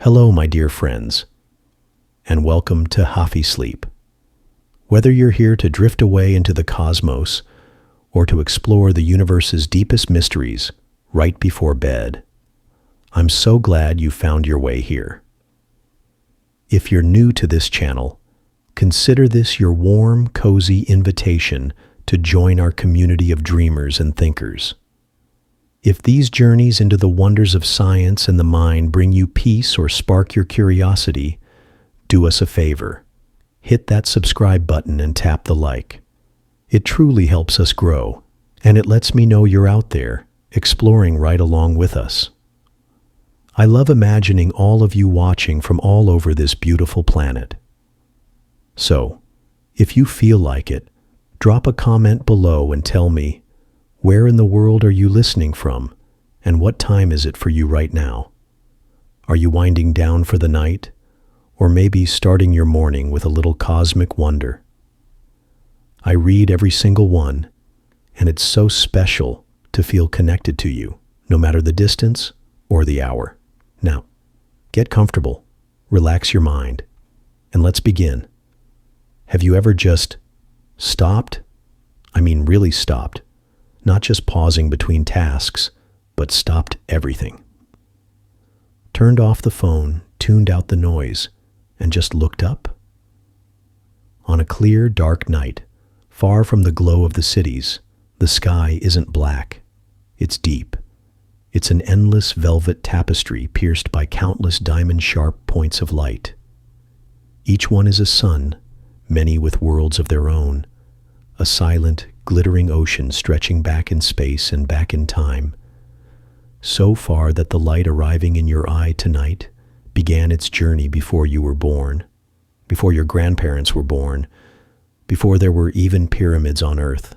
Hello, my dear friends, and welcome to Hafee Sleep. Whether you're here to drift away into the cosmos or to explore the universe's deepest mysteries right before bed, I'm so glad you found your way here. If you're new to this channel, consider this your warm, cozy invitation to join our community of dreamers and thinkers. If these journeys into the wonders of science and the mind bring you peace or spark your curiosity, do us a favor. Hit that subscribe button and tap the like. It truly helps us grow, and it lets me know you're out there, exploring right along with us. I love imagining all of you watching from all over this beautiful planet. So, if you feel like it, drop a comment below and tell me, where in the world are you listening from, and what time is it for you right now? Are you winding down for the night, or maybe starting your morning with a little cosmic wonder? I read every single one, and it's so special to feel connected to you, no matter the distance or the hour. Now, get comfortable, relax your mind, and let's begin. Have you ever just stopped? I mean, really stopped. Not just pausing between tasks, but stopped everything. Turned off the phone, tuned out the noise, and just looked up? On a clear, dark night, far from the glow of the cities, the sky isn't black. It's deep. It's an endless velvet tapestry pierced by countless diamond-sharp points of light. Each one is a sun, many with worlds of their own, a silent, glittering ocean stretching back in space and back in time, so far that the light arriving in your eye tonight began its journey before you were born, before your grandparents were born, before there were even pyramids on Earth.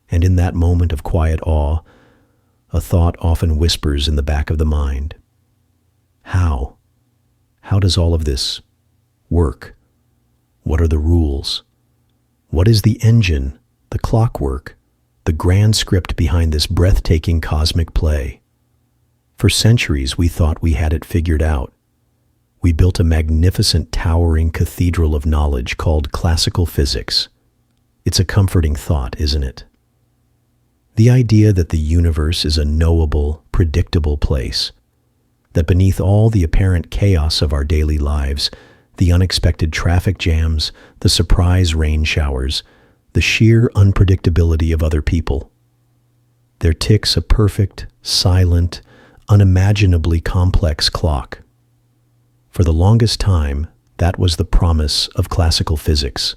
And in that moment of quiet awe, a thought often whispers in the back of the mind. How? How does all of this work? What are the rules? What is the engine, the clockwork, the grand script behind this breathtaking cosmic play? For centuries, we thought we had it figured out. We built a magnificent, towering cathedral of knowledge called classical physics. It's a comforting thought, isn't it? The idea that the universe is a knowable, predictable place, that beneath all the apparent chaos of our daily lives, the unexpected traffic jams, the surprise rain showers, the sheer unpredictability of other people, there ticks a perfect, silent, unimaginably complex clock. For the longest time, that was the promise of classical physics.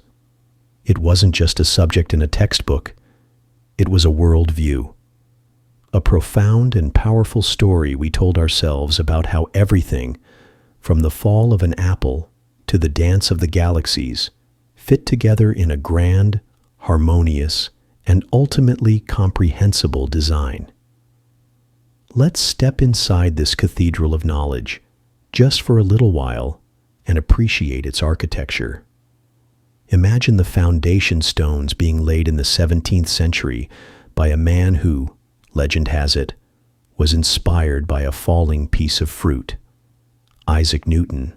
It wasn't just a subject in a textbook. It was a worldview, a profound and powerful story we told ourselves about how everything, from the fall of an apple to the dance of the galaxies, fit together in a grand, harmonious, and ultimately comprehensible design. Let's step inside this cathedral of knowledge just for a little while and appreciate its architecture. Imagine the foundation stones being laid in the 17th century by a man who, legend has it, was inspired by a falling piece of fruit, Isaac Newton.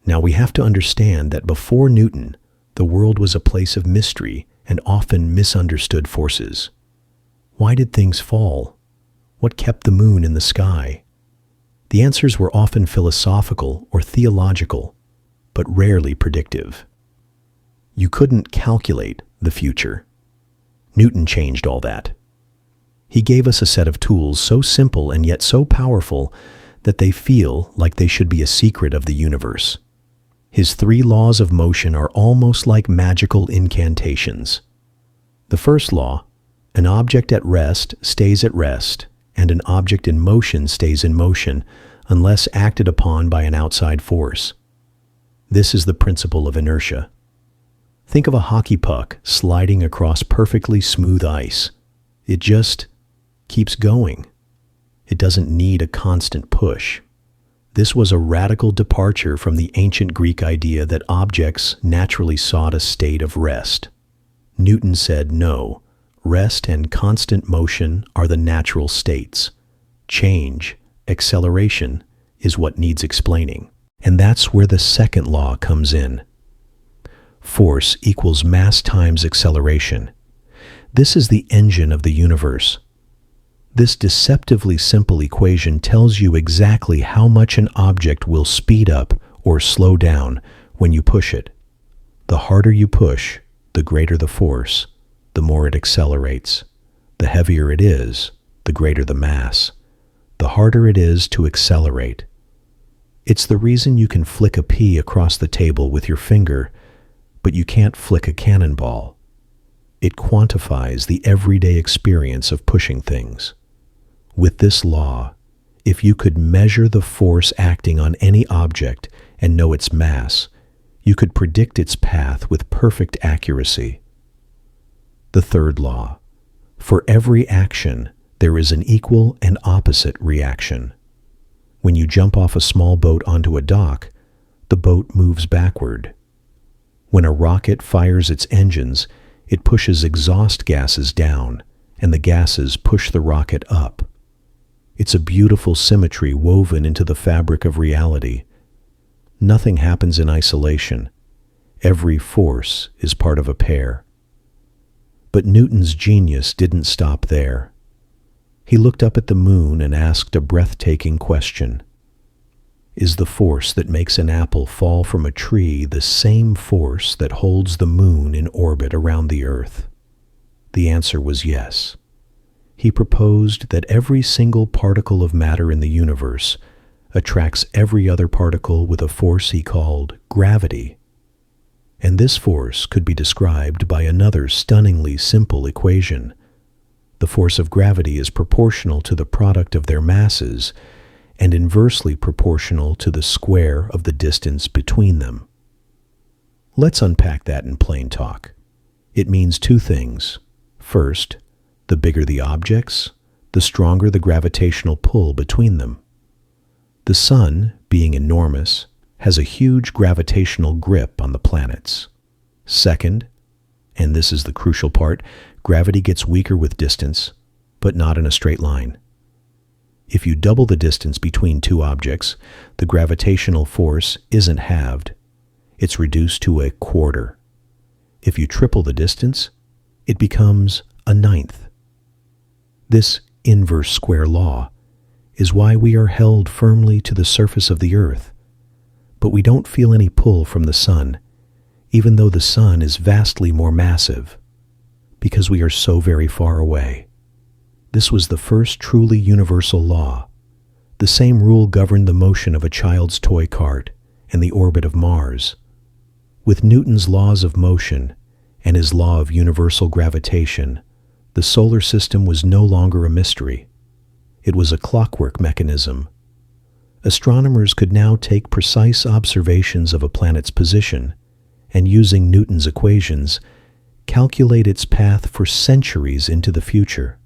Now we have to understand that before Newton, the world was a place of mystery and often misunderstood forces. Why did things fall? What kept the moon in the sky? The answers were often philosophical or theological, but rarely predictive. You couldn't calculate the future. Newton changed all that. He gave us a set of tools so simple and yet so powerful that they feel like they should be a secret of the universe. His 3 laws of motion are almost like magical incantations. The first law, an object at rest stays at rest, and an object in motion stays in motion unless acted upon by an outside force. This is the principle of inertia. Think of a hockey puck sliding across perfectly smooth ice. It just keeps going. It doesn't need a constant push. This was a radical departure from the ancient Greek idea that objects naturally sought a state of rest. Newton said, no, rest and constant motion are the natural states. Change, acceleration, is what needs explaining. And that's where the second law comes in. Force equals mass times acceleration. This is the engine of the universe. This deceptively simple equation tells you exactly how much an object will speed up or slow down when you push it. The harder you push, the greater the force, the more it accelerates. The heavier it is, the greater the mass. The harder it is to accelerate. It's the reason you can flick a pea across the table with your finger, but you can't flick a cannonball. It quantifies the everyday experience of pushing things. With this law, if you could measure the force acting on any object and know its mass, you could predict its path with perfect accuracy. The third law. For every action, there is an equal and opposite reaction. When you jump off a small boat onto a dock, the boat moves backward. When a rocket fires its engines, it pushes exhaust gases down, and the gases push the rocket up. It's a beautiful symmetry woven into the fabric of reality. Nothing happens in isolation. Every force is part of a pair. But Newton's genius didn't stop there. He looked up at the moon and asked a breathtaking question. Is the force that makes an apple fall from a tree the same force that holds the moon in orbit around the Earth? The answer was yes. He proposed that every single particle of matter in the universe attracts every other particle with a force he called gravity. And this force could be described by another stunningly simple equation. The force of gravity is proportional to the product of their masses and inversely proportional to the square of the distance between them. Let's unpack that in plain talk. It means two things. First, the bigger the objects, the stronger the gravitational pull between them. The sun, being enormous, has a huge gravitational grip on the planets. Second, and this is the crucial part, gravity gets weaker with distance, but not in a straight line. If you double the distance between two objects, the gravitational force isn't halved. It's reduced to a quarter. If you triple the distance, it becomes a ninth. This inverse square law is why we are held firmly to the surface of the Earth, but we don't feel any pull from the sun, even though the sun is vastly more massive, because we are so very far away. This was the first truly universal law. The same rule governed the motion of a child's toy cart and the orbit of Mars. With Newton's laws of motion and his law of universal gravitation, the solar system was no longer a mystery. It was a clockwork mechanism. Astronomers could now take precise observations of a planet's position and, using Newton's equations, calculate its path for centuries into the future,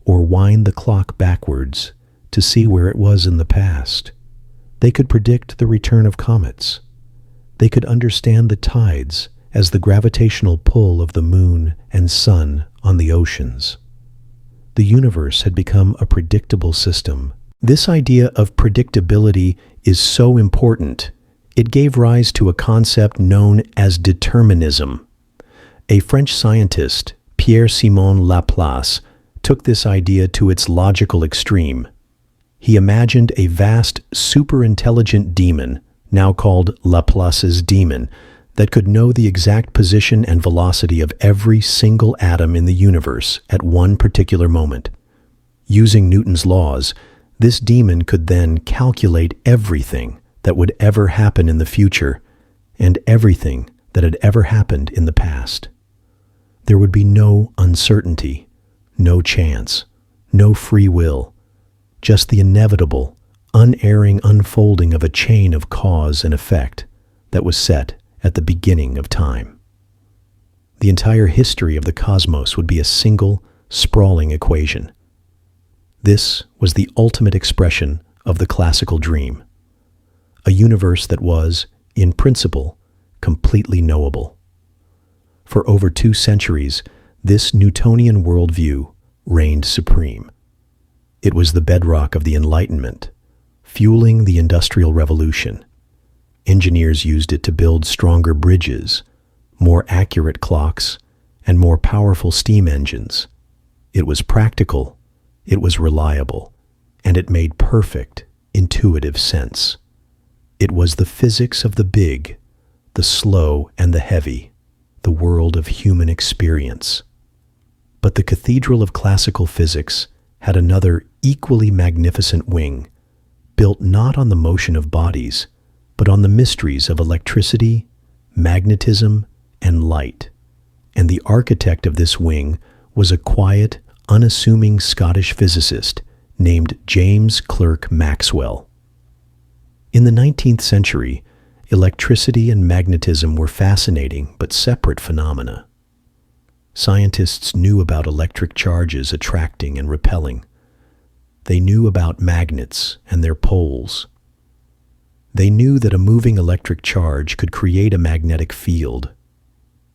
or wind the clock backwards to see where it was in the past. They could predict the return of comets. They could understand the tides as the gravitational pull of the moon and sun on the oceans. The universe had become a predictable system. This idea of predictability is so important. It gave rise to a concept known as determinism. A French scientist, Pierre-Simon Laplace, took this idea to its logical extreme. He imagined a vast, super-intelligent demon, now called Laplace's demon, that could know the exact position and velocity of every single atom in the universe at one particular moment. Using Newton's laws, this demon could then calculate everything that would ever happen in the future and everything that had ever happened in the past. There would be no uncertainty, no chance, no free will, just the inevitable, unerring unfolding of a chain of cause and effect that was set at the beginning of time. The entire history of the cosmos would be a single, sprawling equation. This was the ultimate expression of the classical dream, a universe that was, in principle, completely knowable. For over 2 centuries, this Newtonian worldview reigned supreme. It was the bedrock of the Enlightenment, fueling the Industrial Revolution. Engineers used it to build stronger bridges, more accurate clocks, and more powerful steam engines. It was practical, it was reliable, and it made perfect, intuitive sense. It was the physics of the big, the slow and the heavy, the world of human experience. But the Cathedral of Classical Physics had another equally magnificent wing, built not on the motion of bodies, but on the mysteries of electricity, magnetism, and light. And the architect of this wing was a quiet, unassuming Scottish physicist named James Clerk Maxwell. In the 19th century, electricity and magnetism were fascinating but separate phenomena. Scientists knew about electric charges attracting and repelling. They knew about magnets and their poles. They knew that a moving electric charge could create a magnetic field.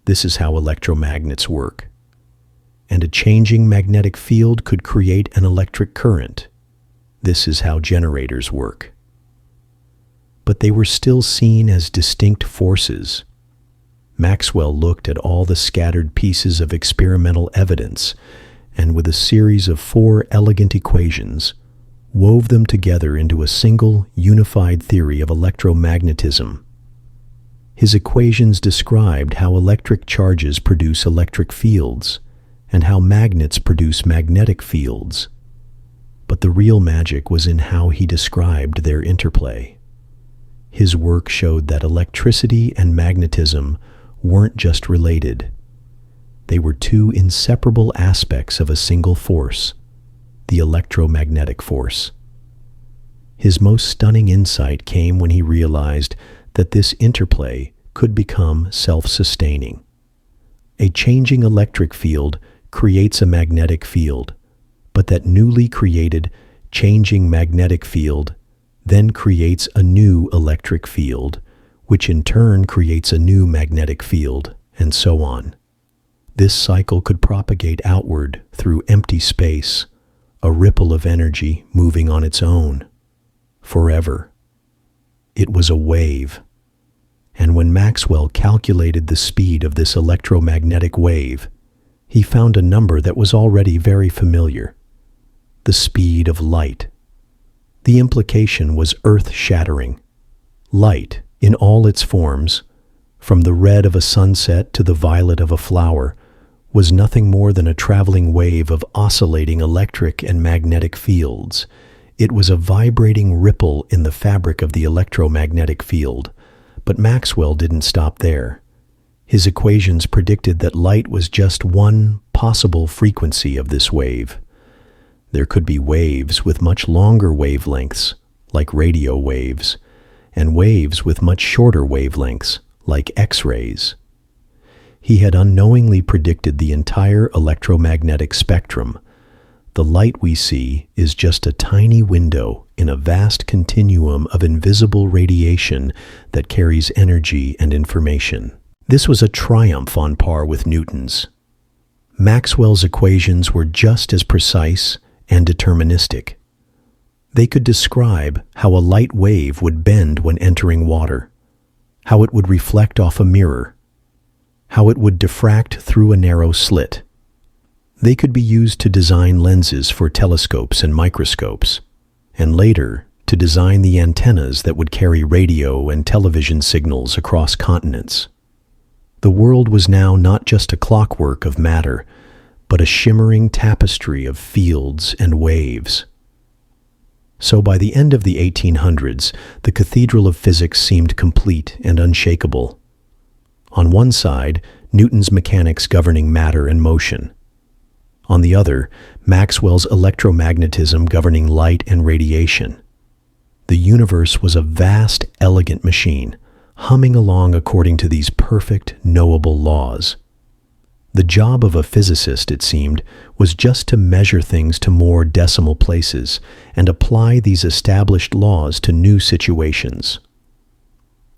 This is how electromagnets work. And a changing magnetic field could create an electric current. This is how generators work. But they were still seen as distinct forces. Maxwell looked at all the scattered pieces of experimental evidence and, with a series of 4 elegant equations, wove them together into a single, unified theory of electromagnetism. His equations described how electric charges produce electric fields and how magnets produce magnetic fields. But the real magic was in how he described their interplay. His work showed that electricity and magnetism weren't just related. They were 2 inseparable aspects of a single force, the electromagnetic force. His most stunning insight came when he realized that this interplay could become self-sustaining. A changing electric field creates a magnetic field, but that newly created, changing magnetic field then creates a new electric field, which in turn creates a new magnetic field, and so on. This cycle could propagate outward through empty space, a ripple of energy moving on its own, forever. It was a wave. And when Maxwell calculated the speed of this electromagnetic wave, he found a number that was already very familiar: the speed of light. The implication was earth-shattering. Light, in all its forms, from the red of a sunset to the violet of a flower, was nothing more than a traveling wave of oscillating electric and magnetic fields. It was a vibrating ripple in the fabric of the electromagnetic field. But Maxwell didn't stop there. His equations predicted that light was just one possible frequency of this wave. There could be waves with much longer wavelengths, like radio waves, and waves with much shorter wavelengths, like X-rays. He had unknowingly predicted the entire electromagnetic spectrum. The light we see is just a tiny window in a vast continuum of invisible radiation that carries energy and information. This was a triumph on par with Newton's. Maxwell's equations were just as precise and deterministic. They could describe how a light wave would bend when entering water, how it would reflect off a mirror, how it would diffract through a narrow slit. They could be used to design lenses for telescopes and microscopes, and later to design the antennas that would carry radio and television signals across continents. The world was now not just a clockwork of matter, but a shimmering tapestry of fields and waves. So by the end of the 1800s, the Cathedral of Physics seemed complete and unshakable. On one side, Newton's mechanics governing matter and motion. On the other, Maxwell's electromagnetism governing light and radiation. The universe was a vast, elegant machine, humming along according to these perfect, knowable laws. The job of a physicist, it seemed, was just to measure things to more decimal places and apply these established laws to new situations.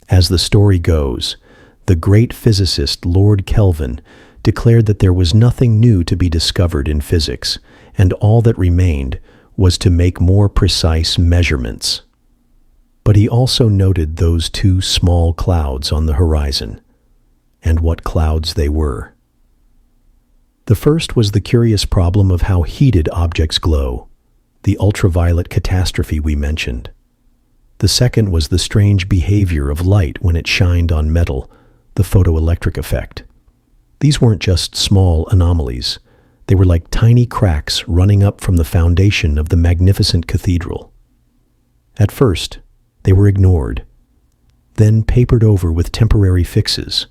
As the story goes, the great physicist Lord Kelvin declared that there was nothing new to be discovered in physics, and all that remained was to make more precise measurements. But he also noted those two small clouds on the horizon, and what clouds they were. The first was the curious problem of how heated objects glow, the ultraviolet catastrophe we mentioned. The second was the strange behavior of light when it shined on metal, the photoelectric effect. These weren't just small anomalies. They were like tiny cracks running up from the foundation of the magnificent cathedral. At first, they were ignored, then papered over with temporary fixes.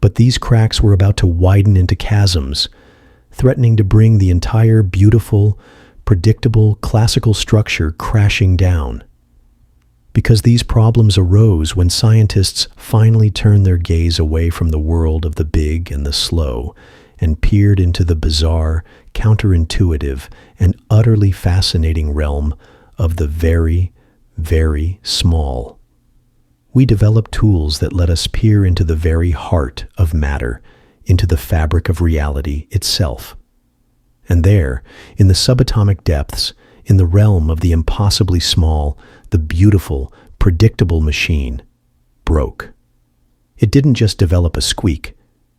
But these cracks were about to widen into chasms, threatening to bring the entire beautiful, predictable, classical structure crashing down. Because these problems arose when scientists finally turned their gaze away from the world of the big and the slow and peered into the bizarre, counterintuitive, and utterly fascinating realm of the very, very small. We developed tools that let us peer into the very heart of matter, into the fabric of reality itself. And there, in the subatomic depths, in the realm of the impossibly small, the beautiful, predictable machine broke. It didn't just develop a squeak,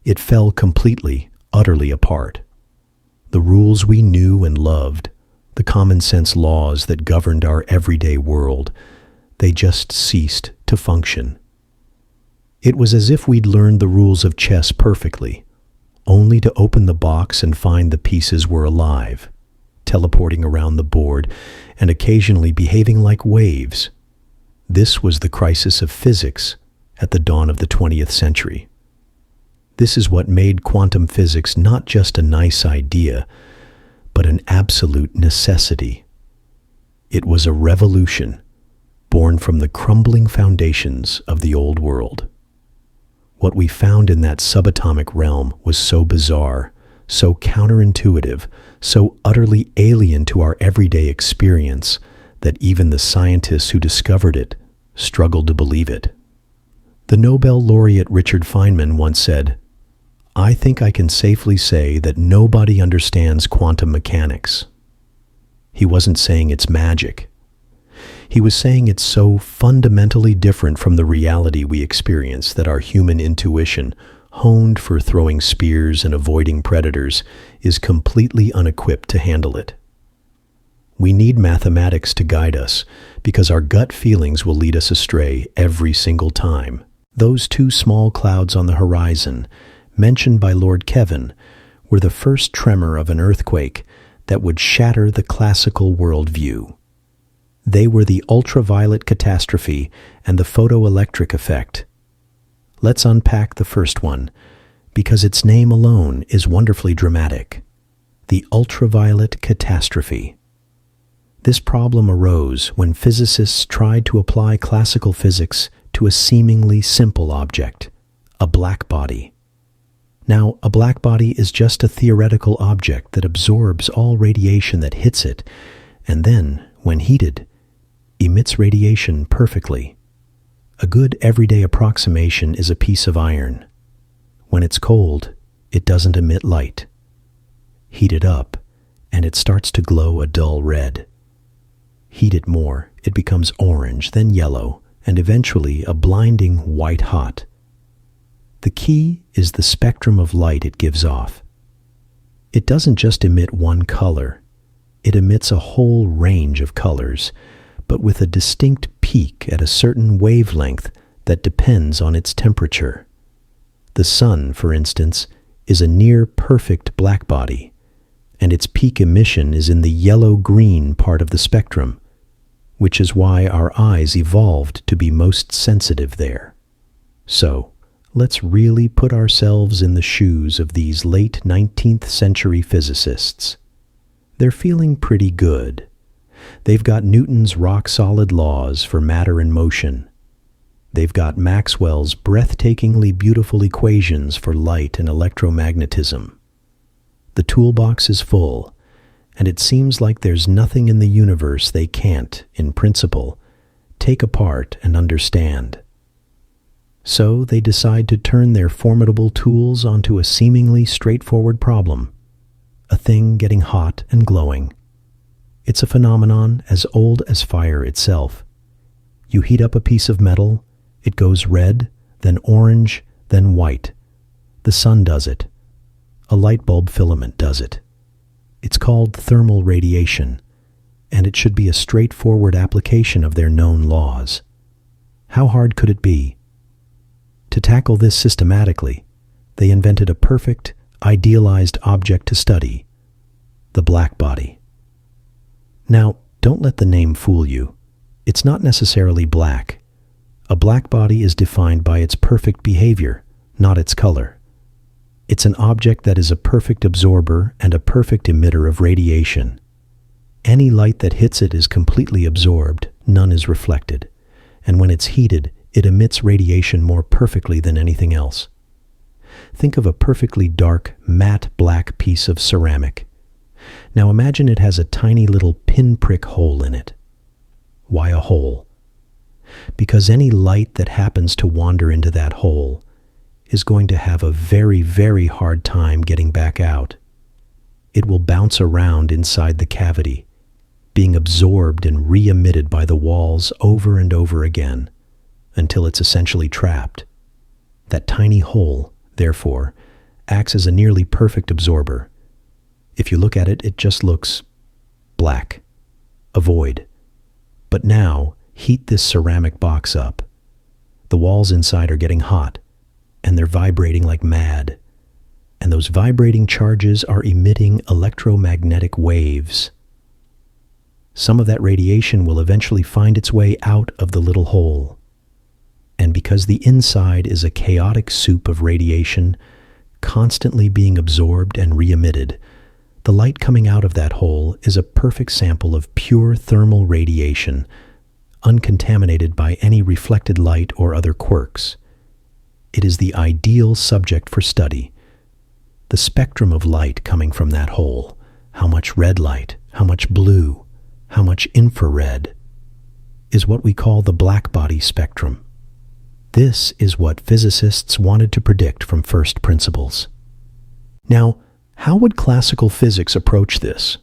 it fell completely, utterly apart. The rules we knew and loved, the common sense laws that governed our everyday world, they just ceased to function. It was as if we'd learned the rules of chess perfectly, only to open the box and find the pieces were alive, teleporting around the board and occasionally behaving like waves. This was the crisis of physics at the dawn of the 20th century. This is what made quantum physics not just a nice idea, but an absolute necessity. It was a revolution born from the crumbling foundations of the old world. What we found in that subatomic realm was so bizarre, so counterintuitive, so utterly alien to our everyday experience that even the scientists who discovered it struggled to believe it. The Nobel laureate Richard Feynman once said, "I think I can safely say that nobody understands quantum mechanics." He wasn't saying it's magic. He was saying it's so fundamentally different from the reality we experience that our human intuition, honed for throwing spears and avoiding predators, is completely unequipped to handle it. We need mathematics to guide us, because our gut feelings will lead us astray every single time. Those two small clouds on the horizon, mentioned by Lord Kelvin, were the first tremor of an earthquake that would shatter the classical worldview. They were the ultraviolet catastrophe and the photoelectric effect. Let's unpack the first one, because its name alone is wonderfully dramatic. The ultraviolet catastrophe. This problem arose when physicists tried to apply classical physics to a seemingly simple object, a black body. Now, a black body is just a theoretical object that absorbs all radiation that hits it, and then, when heated, emits radiation perfectly. A good everyday approximation is a piece of iron. When it's cold, it doesn't emit light. Heat it up, and it starts to glow a dull red. Heat it more, it becomes orange, then yellow, and eventually a blinding white hot. The key is the spectrum of light it gives off. It doesn't just emit one color. It emits a whole range of colors, but with a distinct peak at a certain wavelength that depends on its temperature. The sun, for instance, is a near-perfect blackbody, and its peak emission is in the yellow-green part of the spectrum, which is why our eyes evolved to be most sensitive there. So, let's really put ourselves in the shoes of these late 19th century physicists. They're feeling pretty good. They've got Newton's rock-solid laws for matter and motion. They've got Maxwell's breathtakingly beautiful equations for light and electromagnetism. The toolbox is full, and it seems like there's nothing in the universe they can't, in principle, take apart and understand. So they decide to turn their formidable tools onto a seemingly straightforward problem, a thing getting hot and glowing. It's a phenomenon as old as fire itself. You heat up a piece of metal, it goes red, then orange, then white. The sun does it. A light bulb filament does it. It's called thermal radiation, and it should be a straightforward application of their known laws. How hard could it be? To tackle this systematically, they invented a perfect, idealized object to study, the black body. Now, don't let the name fool you. It's not necessarily black. A black body is defined by its perfect behavior, not its color. It's an object that is a perfect absorber and a perfect emitter of radiation. Any light that hits it is completely absorbed, none is reflected, and when it's heated, it emits radiation more perfectly than anything else. Think of a perfectly dark, matte black piece of ceramic. Now imagine it has a tiny little pinprick hole in it. Why a hole? Because any light that happens to wander into that hole is going to have a very, very hard time getting back out. It will bounce around inside the cavity, being absorbed and re-emitted by the walls over and over again, until it's essentially trapped. That tiny hole, therefore, acts as a nearly perfect absorber. If you look at it, it just looks black, a void. But now, heat this ceramic box up. The walls inside are getting hot, and they're vibrating like mad. And those vibrating charges are emitting electromagnetic waves. Some of that radiation will eventually find its way out of the little hole. And because the inside is a chaotic soup of radiation, constantly being absorbed and re-emitted, the light coming out of that hole is a perfect sample of pure thermal radiation, uncontaminated by any reflected light or other quirks. It is the ideal subject for study. The spectrum of light coming from that hole, how much red light, how much blue, how much infrared, is what we call the blackbody spectrum. This is what physicists wanted to predict from first principles. Now, how would classical physics approach this?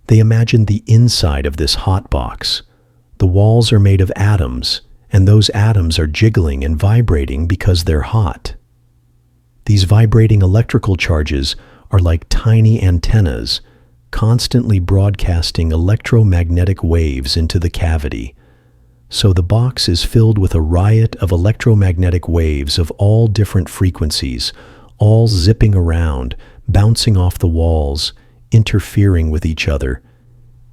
They imagined the inside of this hot box. The walls are made of atoms, and those atoms are jiggling and vibrating because they're hot. These vibrating electrical charges are like tiny antennas, constantly broadcasting electromagnetic waves into the cavity. So the box is filled with a riot of electromagnetic waves of all different frequencies, all zipping around, bouncing off the walls, interfering with each other.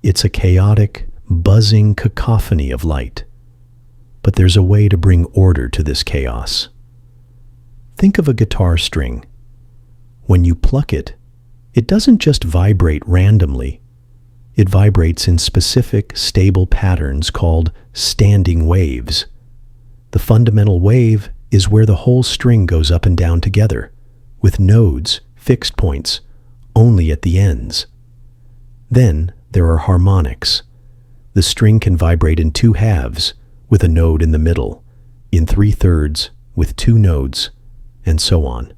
It's a chaotic, buzzing cacophony of light. But there's a way to bring order to this chaos. Think of a guitar string. When you pluck it, it doesn't just vibrate randomly. It vibrates in specific, stable patterns called standing waves. The fundamental wave is where the whole string goes up and down together, with nodes, fixed points, only at the ends. Then there are harmonics. The string can vibrate in 2 halves, with a node in the middle, in 3/3 with 2 nodes, and so on.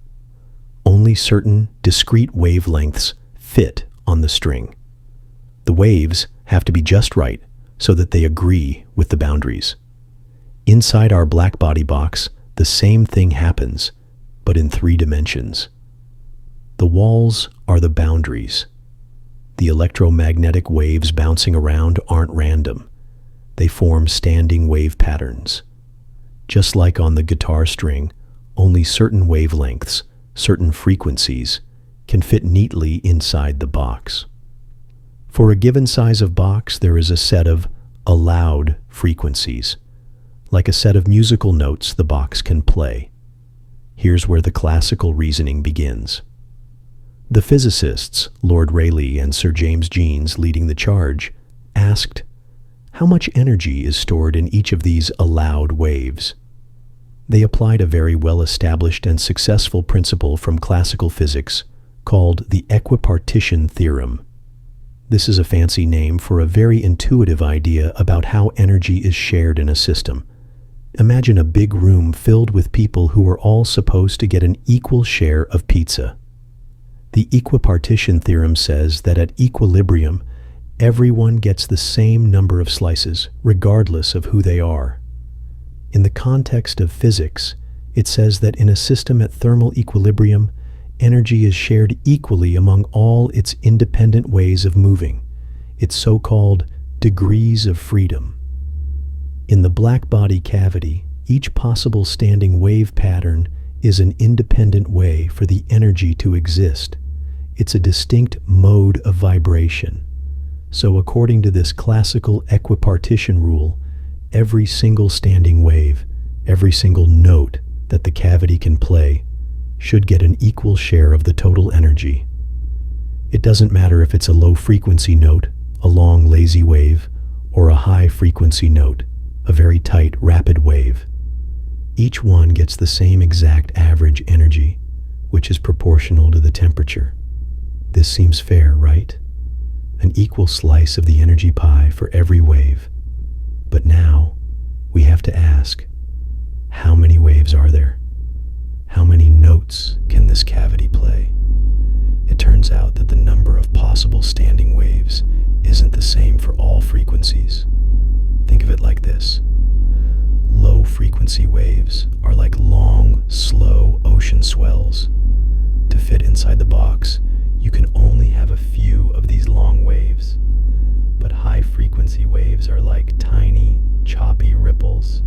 Only certain discrete wavelengths fit on the string. The waves have to be just right so that they agree with the boundaries. Inside our blackbody box, the same thing happens, but in 3 dimensions. The walls are the boundaries. The electromagnetic waves bouncing around aren't random. They form standing wave patterns. Just like on the guitar string, only certain wavelengths, certain frequencies, can fit neatly inside the box. For a given size of box, there is a set of allowed frequencies, like a set of musical notes the box can play. Here's where the classical reasoning begins. The physicists, Lord Rayleigh and Sir James Jeans leading the charge, asked, how much energy is stored in each of these allowed waves? They applied a very well-established and successful principle from classical physics called the equipartition theorem. This is a fancy name for a very intuitive idea about how energy is shared in a system. Imagine a big room filled with people who are all supposed to get an equal share of pizza. The equipartition theorem says that at equilibrium, Everyone gets the same number of slices, regardless of who they are. In the context of physics, it says that in a system at thermal equilibrium, energy is shared equally among all its independent ways of moving, its so-called degrees of freedom. In the black-body cavity, each possible standing wave pattern is an independent way for the energy to exist. It's a distinct mode of vibration. So according to this classical equipartition rule, every single standing wave, every single note that the cavity can play, should get an equal share of the total energy. It doesn't matter if it's a low-frequency note, a long, lazy wave, or a high-frequency note, a very tight, rapid wave. Each one gets the same exact average energy, which is proportional to the temperature. This seems fair, right? An equal slice of the energy pie for every wave. But now, we have to ask, how many waves are there? How many notes can this cavity play? It turns out that the number of possible standing waves isn't the same for all frequencies. Think of it like this. Low-frequency waves are like long, slow ocean swells. To fit inside the box, you can only have a few of these long waves. But high-frequency waves are like tiny, choppy ripples.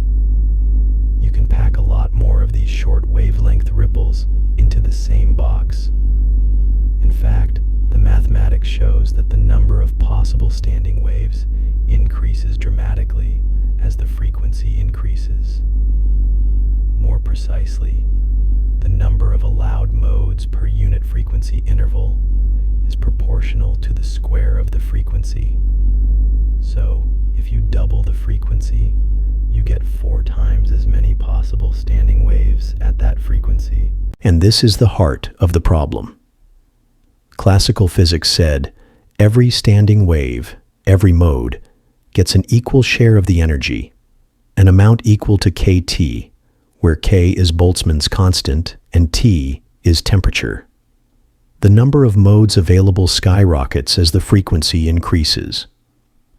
You can pack a lot more of these short wavelength ripples into the same box. In fact, the mathematics shows that the number of possible standing waves increases dramatically as the frequency increases. More precisely, the number of allowed modes per unit frequency interval is proportional to the square of the frequency. So, if you double the frequency, you get 4 times as many possible standing waves at that frequency. And this is the heart of the problem. Classical physics said, every standing wave, every mode, gets an equal share of the energy, an amount equal to kT, where K is Boltzmann's constant and T is temperature. The number of modes available skyrockets as the frequency increases.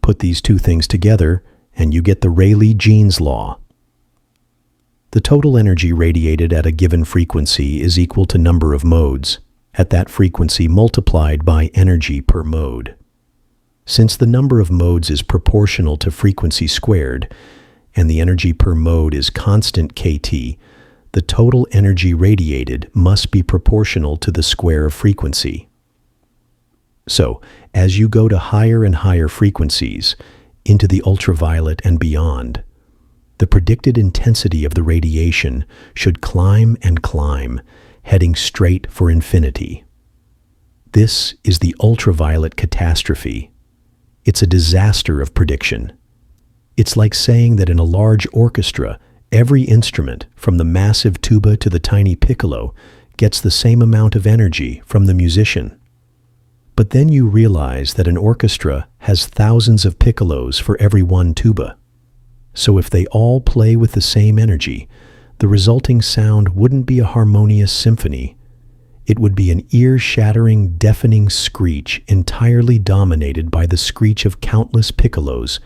Put these two things together, and you get the Rayleigh-Jeans law. The total energy radiated at a given frequency is equal to number of modes at that frequency multiplied by energy per mode. Since the number of modes is proportional to frequency squared, and the energy per mode is constant kT, the total energy radiated must be proportional to the square of frequency. So, as you go to higher and higher frequencies, into the ultraviolet and beyond, the predicted intensity of the radiation should climb and climb, heading straight for infinity. This is the ultraviolet catastrophe. It's a disaster of prediction. It's like saying that in a large orchestra, every instrument, from the massive tuba to the tiny piccolo, gets the same amount of energy from the musician. But then you realize that an orchestra has thousands of piccolos for every one tuba. So if they all play with the same energy, the resulting sound wouldn't be a harmonious symphony. It would be an ear-shattering, deafening screech entirely dominated by the screech of countless piccolos,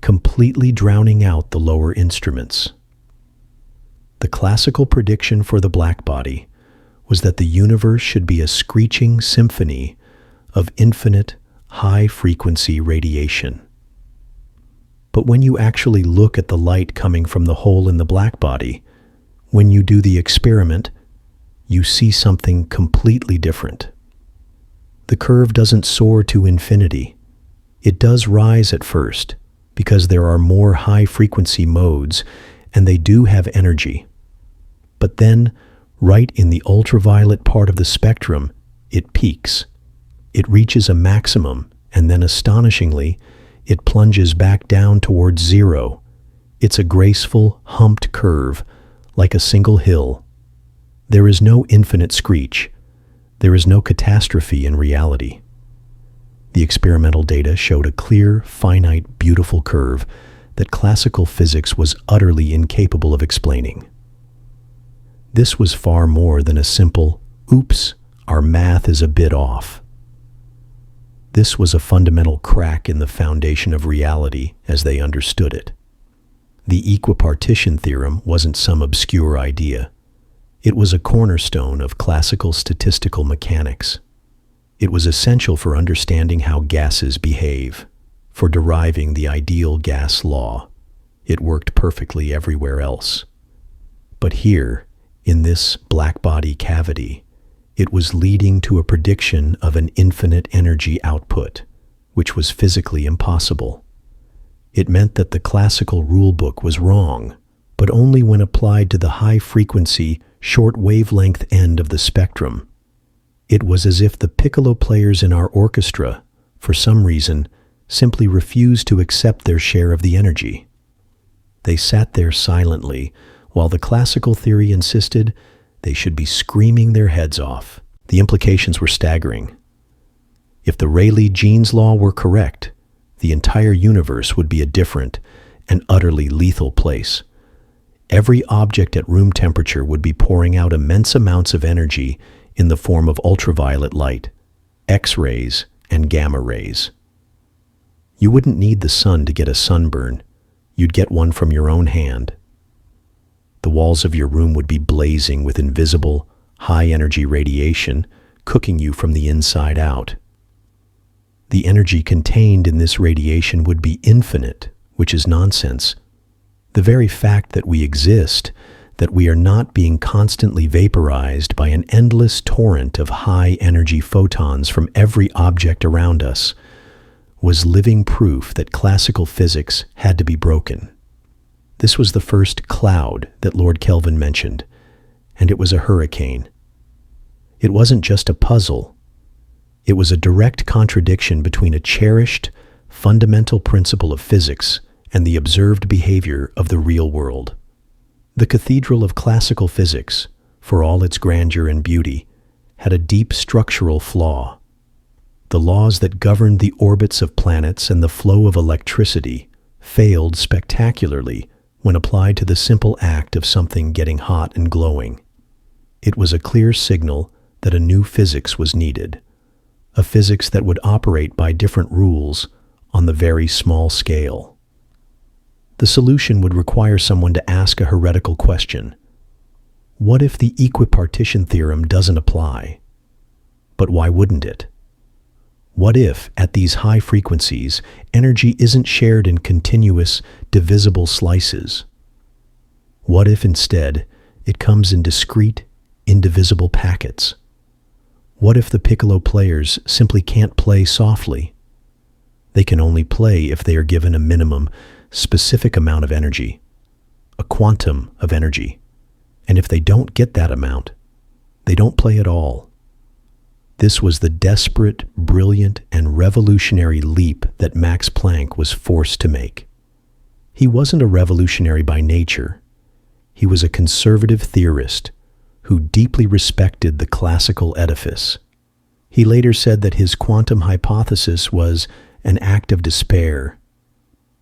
completely drowning out the lower instruments. The classical prediction for the blackbody was that the universe should be a screeching symphony of infinite, high-frequency radiation. But when you actually look at the light coming from the hole in the blackbody, when you do the experiment, you see something completely different. The curve doesn't soar to infinity. It does rise at first, because there are more high-frequency modes, and they do have energy. But then, right in the ultraviolet part of the spectrum, it peaks. It reaches a maximum, and then astonishingly, it plunges back down towards zero. It's a graceful, humped curve, like a single hill. There is no infinite screech. There is no catastrophe in reality. The experimental data showed a clear, finite, beautiful curve that classical physics was utterly incapable of explaining. This was far more than a simple, oops, our math is a bit off. This was a fundamental crack in the foundation of reality as they understood it. The equipartition theorem wasn't some obscure idea. It was a cornerstone of classical statistical mechanics. It was essential for understanding how gases behave, for deriving the ideal gas law. It worked perfectly everywhere else. But here, in this black body cavity, it was leading to a prediction of an infinite energy output, which was physically impossible. It meant that the classical rulebook was wrong, but only when applied to the high-frequency, short wavelength end of the spectrum. It was as if the piccolo players in our orchestra, for some reason, simply refused to accept their share of the energy. They sat there silently, while the classical theory insisted they should be screaming their heads off. The implications were staggering. If the Rayleigh-Jeans law were correct, the entire universe would be a different and utterly lethal place. Every object at room temperature would be pouring out immense amounts of energy in the form of ultraviolet light, X-rays, and gamma rays. You wouldn't need the sun to get a sunburn. You'd get one from your own hand. The walls of your room would be blazing with invisible, high-energy radiation, cooking you from the inside out. The energy contained in this radiation would be infinite, which is nonsense. The very fact that we exist, that we are not being constantly vaporized by an endless torrent of high-energy photons from every object around us, was living proof that classical physics had to be broken. This was the first cloud that Lord Kelvin mentioned, and it was a hurricane. It wasn't just a puzzle. It was a direct contradiction between a cherished, fundamental principle of physics and the observed behavior of the real world. The cathedral of classical physics, for all its grandeur and beauty, had a deep structural flaw. The laws that governed the orbits of planets and the flow of electricity failed spectacularly when applied to the simple act of something getting hot and glowing. It was a clear signal that a new physics was needed, a physics that would operate by different rules on the very small scale. The solution would require someone to ask a heretical question. What if the equipartition theorem doesn't apply? But why wouldn't it? What if, at these high frequencies, energy isn't shared in continuous, divisible slices? What if, instead, it comes in discrete, indivisible packets? What if the piccolo players simply can't play softly? They can only play if they are given a minimum, specific amount of energy, a quantum of energy. And if they don't get that amount, they don't play at all. This was the desperate, brilliant, and revolutionary leap that Max Planck was forced to make. He wasn't a revolutionary by nature. He was a conservative theorist who deeply respected the classical edifice. He later said that his quantum hypothesis was an act of despair.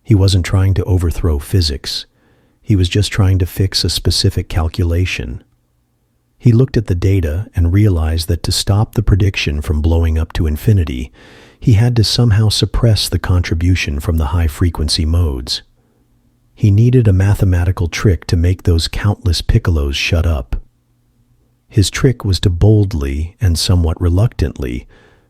He wasn't trying to overthrow physics. He was just trying to fix a specific calculation. He looked at the data and realized that to stop the prediction from blowing up to infinity, he had to somehow suppress the contribution from the high-frequency modes. He needed a mathematical trick to make those countless piccolos shut up. His trick was to boldly, and somewhat reluctantly,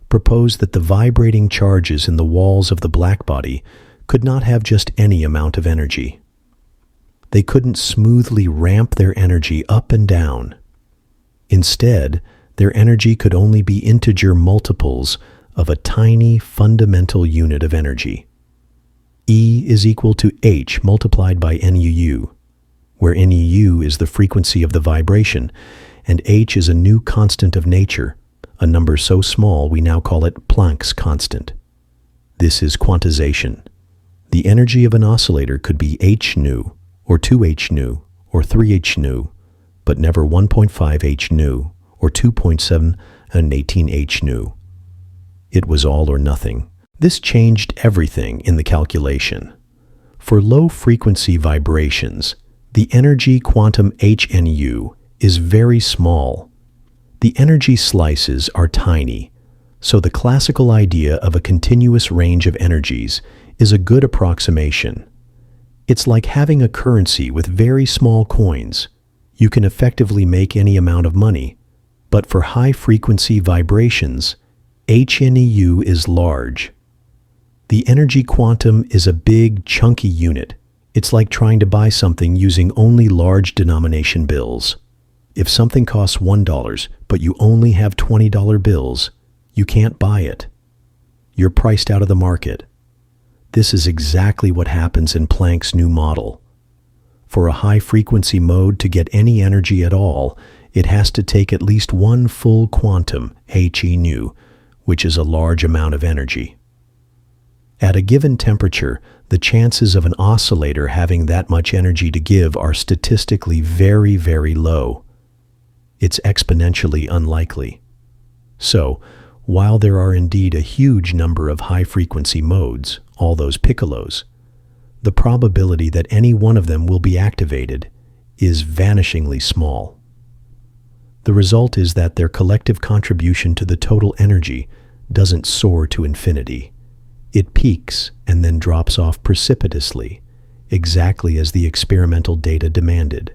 propose that the vibrating charges in the walls of the blackbody could not have just any amount of energy. They couldn't smoothly ramp their energy up and down. Instead, their energy could only be integer multiples of a tiny fundamental unit of energy. E is equal to h multiplied by NUU, where NUU is the frequency of the vibration, and h is a new constant of nature, a number so small we now call it Planck's constant. This is quantization. The energy of an oscillator could be h nu, or 2h nu, or 3h nu, but never 1.5 h nu, or 2.7 and 18 h nu. It was all or nothing. This changed everything in the calculation. For low-frequency vibrations, the energy quantum HNU is very small. The energy slices are tiny, So the classical idea of a continuous range of energies is a good approximation. It's like having a currency with very small coins. You can effectively make any amount of money, but for high-frequency vibrations, HNEU is large. The energy quantum is a big, chunky unit. It's like trying to buy something using only large denomination bills. If something costs $1, but you only have $20 bills, you can't buy it. You're priced out of the market. This is exactly what happens in Planck's new model. For a high-frequency mode to get any energy at all, it has to take at least one full quantum, HNEU, which is a large amount of energy. At a given temperature, the chances of an oscillator having that much energy to give are statistically very, very low. It's exponentially unlikely. So, while there are indeed a huge number of high-frequency modes, all those piccolos, the probability that any one of them will be activated is vanishingly small. The result is that their collective contribution to the total energy doesn't soar to infinity. It peaks and then drops off precipitously, exactly as the experimental data demanded.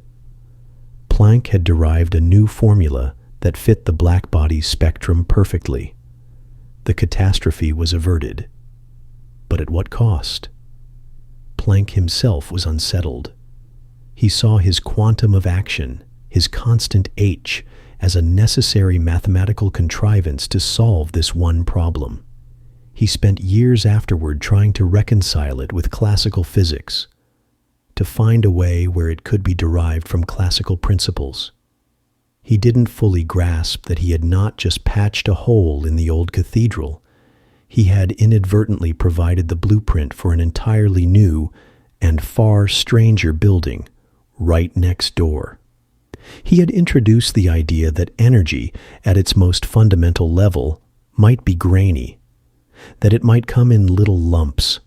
Planck had derived a new formula that fit the blackbody's spectrum perfectly. The catastrophe was averted. But at what cost? Planck himself was unsettled. He saw his quantum of action, his constant H, as a necessary mathematical contrivance to solve this one problem. He spent years afterward trying to reconcile it with classical physics, to find a way where it could be derived from classical principles. He didn't fully grasp that he had not just patched a hole in the old cathedral. He had inadvertently provided the blueprint for an entirely new and far stranger building right next door. He had introduced the idea that energy, at its most fundamental level, might be grainy, that it might come in little lumps.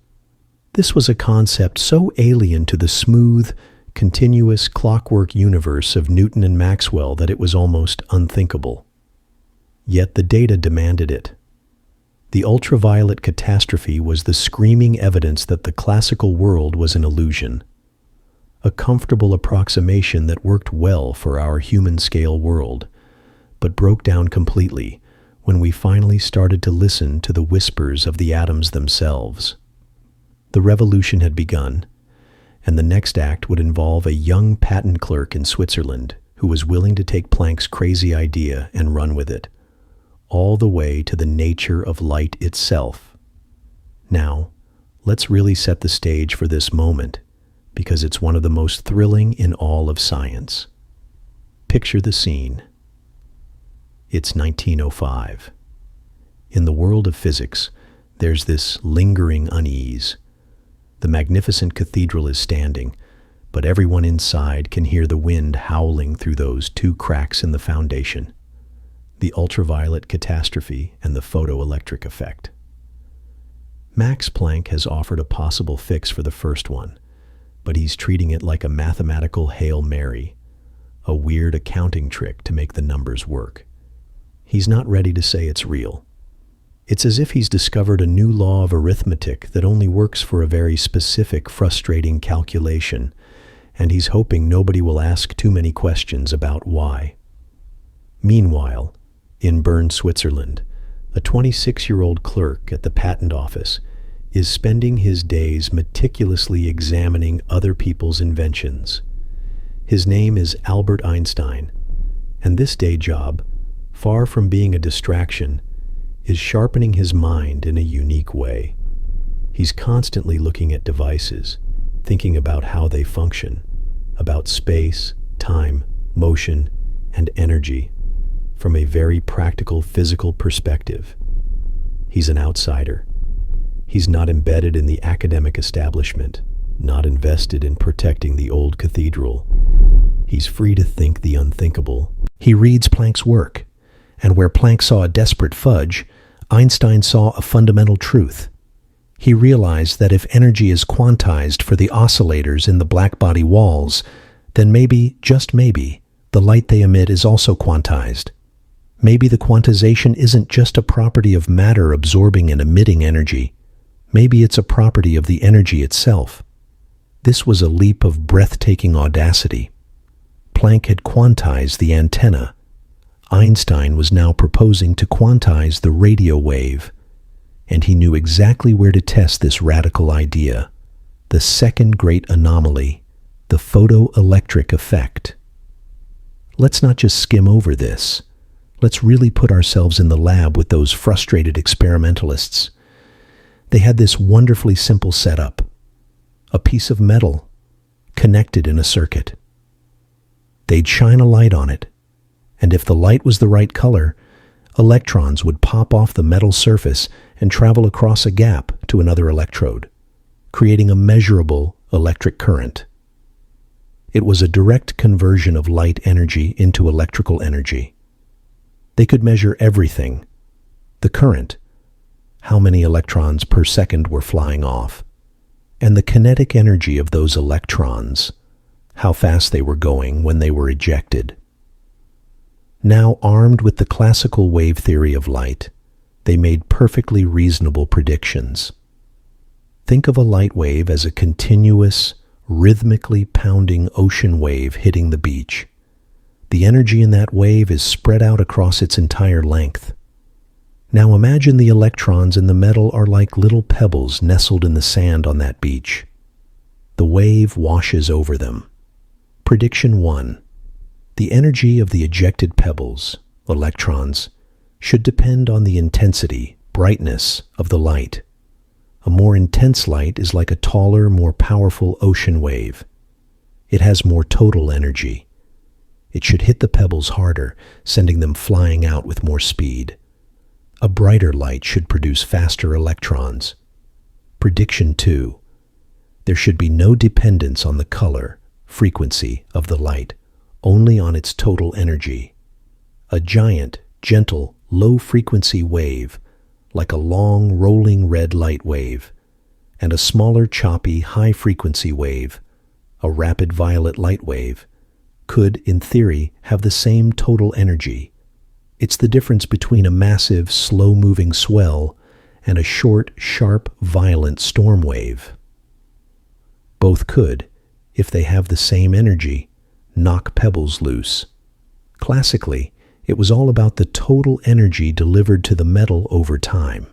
This was a concept so alien to the smooth, continuous clockwork universe of Newton and Maxwell that it was almost unthinkable. Yet the data demanded it. The ultraviolet catastrophe was the screaming evidence that the classical world was an illusion, a comfortable approximation that worked well for our human-scale world, but broke down completely when we finally started to listen to the whispers of the atoms themselves. The revolution had begun, and the next act would involve a young patent clerk in Switzerland who was willing to take Planck's crazy idea and run with it, all the way to the nature of light itself. Now, let's really set the stage for this moment, because it's one of the most thrilling in all of science. Picture the scene. It's 1905. In the world of physics, there's this lingering unease. The magnificent cathedral is standing, but everyone inside can hear the wind howling through those two cracks in the foundation, the ultraviolet catastrophe and the photoelectric effect. Max Planck has offered a possible fix for the first one, but he's treating it like a mathematical Hail Mary, a weird accounting trick to make the numbers work. He's not ready to say it's real. It's as if he's discovered a new law of arithmetic that only works for a very specific, frustrating calculation, and he's hoping nobody will ask too many questions about why. Meanwhile, in Bern, Switzerland, a 26-year-old clerk at the patent office is spending his days meticulously examining other people's inventions. His name is Albert Einstein, and this day job, far from being a distraction, is sharpening his mind in a unique way. He's constantly looking at devices, thinking about how they function, about space, time, motion, and energy, from a very practical physical perspective. He's an outsider. He's not embedded in the academic establishment, not invested in protecting the old cathedral. He's free to think the unthinkable. He reads Planck's work, and where Planck saw a desperate fudge, Einstein saw a fundamental truth. He realized that if energy is quantized for the oscillators in the blackbody walls, then maybe, just maybe, the light they emit is also quantized. Maybe the quantization isn't just a property of matter absorbing and emitting energy. Maybe it's a property of the energy itself. This was a leap of breathtaking audacity. Planck had quantized the antenna. Einstein was now proposing to quantize the radio wave, and he knew exactly where to test this radical idea, the second great anomaly, the photoelectric effect. Let's not just skim over this. Let's really put ourselves in the lab with those frustrated experimentalists. They had this wonderfully simple setup, a piece of metal connected in a circuit. They'd shine a light on it, and if the light was the right color, electrons would pop off the metal surface and travel across a gap to another electrode, creating a measurable electric current. It was a direct conversion of light energy into electrical energy. They could measure everything: the current, how many electrons per second were flying off, and the kinetic energy of those electrons, how fast they were going when they were ejected. Now, armed with the classical wave theory of light, they made perfectly reasonable predictions. Think of a light wave as a continuous, rhythmically pounding ocean wave hitting the beach. The energy in that wave is spread out across its entire length. Now imagine the electrons in the metal are like little pebbles nestled in the sand on that beach. The wave washes over them. Prediction 1. The energy of the ejected pebbles, electrons, should depend on the intensity, brightness of the light. A more intense light is like a taller, more powerful ocean wave. It has more total energy. It should hit the pebbles harder, sending them flying out with more speed. A brighter light should produce faster electrons. Prediction 2. There should be no dependence on the color, frequency of the light, only on its total energy. A giant, gentle, low-frequency wave, like a long, rolling red light wave, and a smaller, choppy, high-frequency wave, a rapid violet light wave, could, in theory, have the same total energy. It's the difference between a massive, slow-moving swell and a short, sharp, violent storm wave. Both could, if they have the same energy, knock pebbles loose. Classically, it was all about the total energy delivered to the metal over time.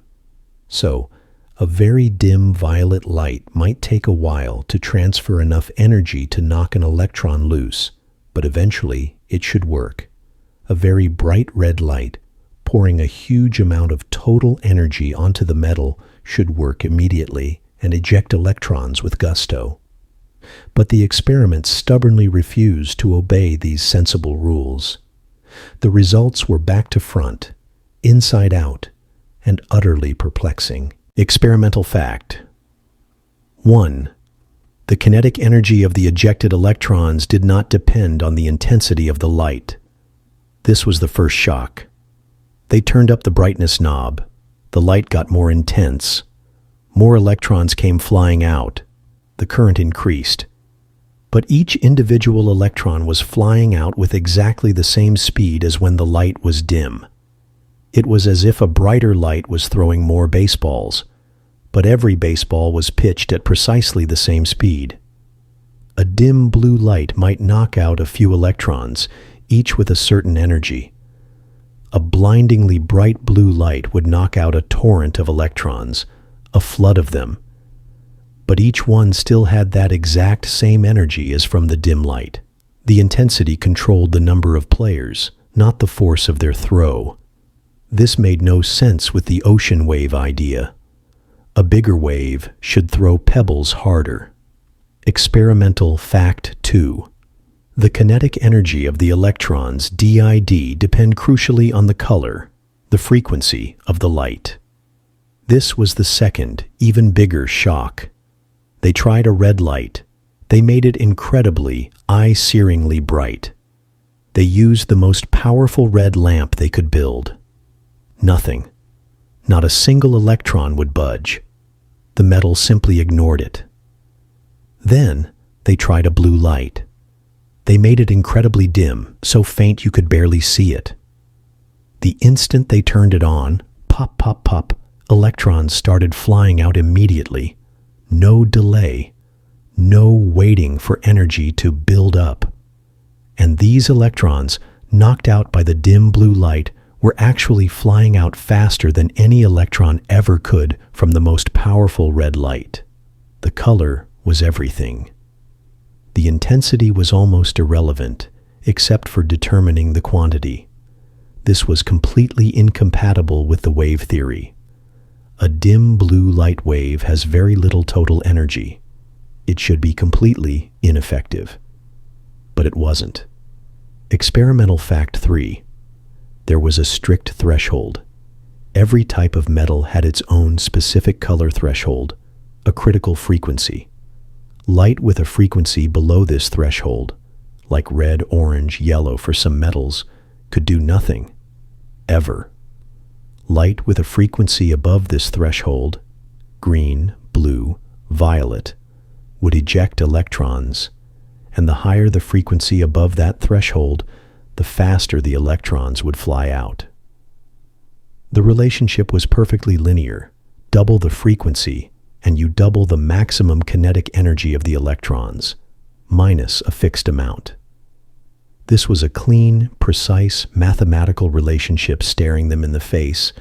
So, a very dim violet light might take a while to transfer enough energy to knock an electron loose, but eventually it should work. A very bright red light, pouring a huge amount of total energy onto the metal, should work immediately and eject electrons with gusto. But the experiments stubbornly refused to obey these sensible rules. The results were back to front, inside out, and utterly perplexing. Experimental fact. 1. The kinetic energy of the ejected electrons did not depend on the intensity of the light. This was the first shock. They turned up the brightness knob. The light got more intense. More electrons came flying out. The current increased. But each individual electron was flying out with exactly the same speed as when the light was dim. It was as if a brighter light was throwing more baseballs, but every baseball was pitched at precisely the same speed. A dim blue light might knock out a few electrons, each with a certain energy. A blindingly bright blue light would knock out a torrent of electrons, a flood of them. But each one still had that exact same energy as from the dim light. The intensity controlled the number of players, not the force of their throw. This made no sense with the ocean wave idea. A bigger wave should throw pebbles harder. Experimental fact 2. The kinetic energy of the electrons DID depend crucially on the color, the frequency of the light. This was the second, even bigger shock. They tried a red light. They made it incredibly, eye-searingly bright. They used the most powerful red lamp they could build. Nothing. Not a single electron would budge. The metal simply ignored it. Then they tried a blue light. They made it incredibly dim, so faint you could barely see it. The instant they turned it on, pop, pop, pop, electrons started flying out immediately. No delay. No waiting for energy to build up. And these electrons, knocked out by the dim blue light, were actually flying out faster than any electron ever could from the most powerful red light. The color was everything. The intensity was almost irrelevant, except for determining the quantity. This was completely incompatible with the wave theory. A dim blue light wave has very little total energy. It should be completely ineffective. But it wasn't. Experimental fact 3. There was a strict threshold. Every type of metal had its own specific color threshold, a critical frequency. Light with a frequency below this threshold, like red, orange, yellow for some metals, could do nothing, ever. Light with a frequency above this threshold, green, blue, violet, would eject electrons, and the higher the frequency above that threshold, the faster the electrons would fly out. The relationship was perfectly linear. Double the frequency, and you double the maximum kinetic energy of the electrons, minus a fixed amount. This was a clean, precise, mathematical relationship staring them in the face,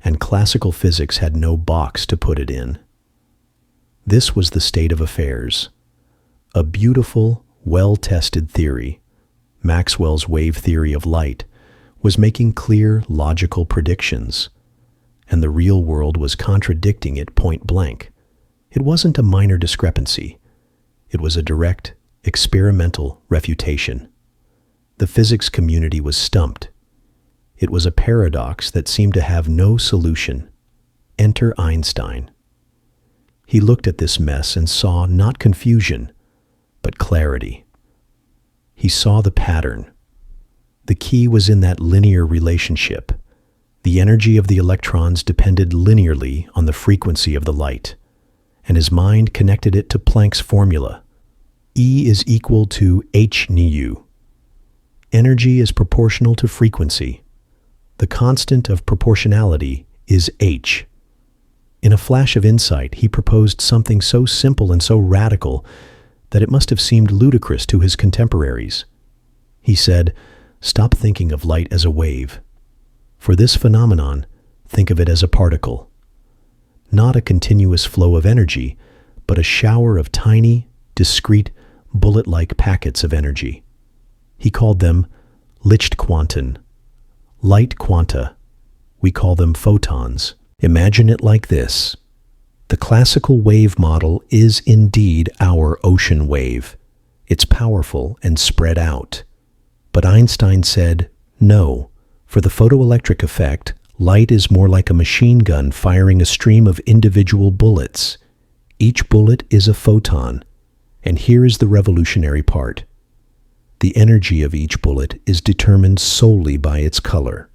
and classical physics had no box to put it in. This was the state of affairs. A beautiful, well-tested theory, Maxwell's wave theory of light, was making clear, logical predictions, and the real world was contradicting it point blank. It wasn't a minor discrepancy. It was a direct, experimental refutation. The physics community was stumped. It was a paradox that seemed to have no solution. Enter Einstein. He looked at this mess and saw not confusion, but clarity. He saw the pattern. The key was in that linear relationship. The energy of the electrons depended linearly on the frequency of the light, and his mind connected it to Planck's formula. E is equal to h nu. Energy is proportional to frequency. The constant of proportionality is h. In a flash of insight, he proposed something so simple and so radical that it must have seemed ludicrous to his contemporaries. He said, "Stop thinking of light as a wave. For this phenomenon, think of it as a particle. Not a continuous flow of energy, but a shower of tiny, discrete, bullet-like packets of energy." He called them Lichtquanten, light quanta. We call them photons. Imagine it like this. The classical wave model is indeed our ocean wave. It's powerful and spread out. But Einstein said, no, for the photoelectric effect, light is more like a machine gun firing a stream of individual bullets. Each bullet is a photon. And here is the revolutionary part. The energy of each bullet is determined solely by its color.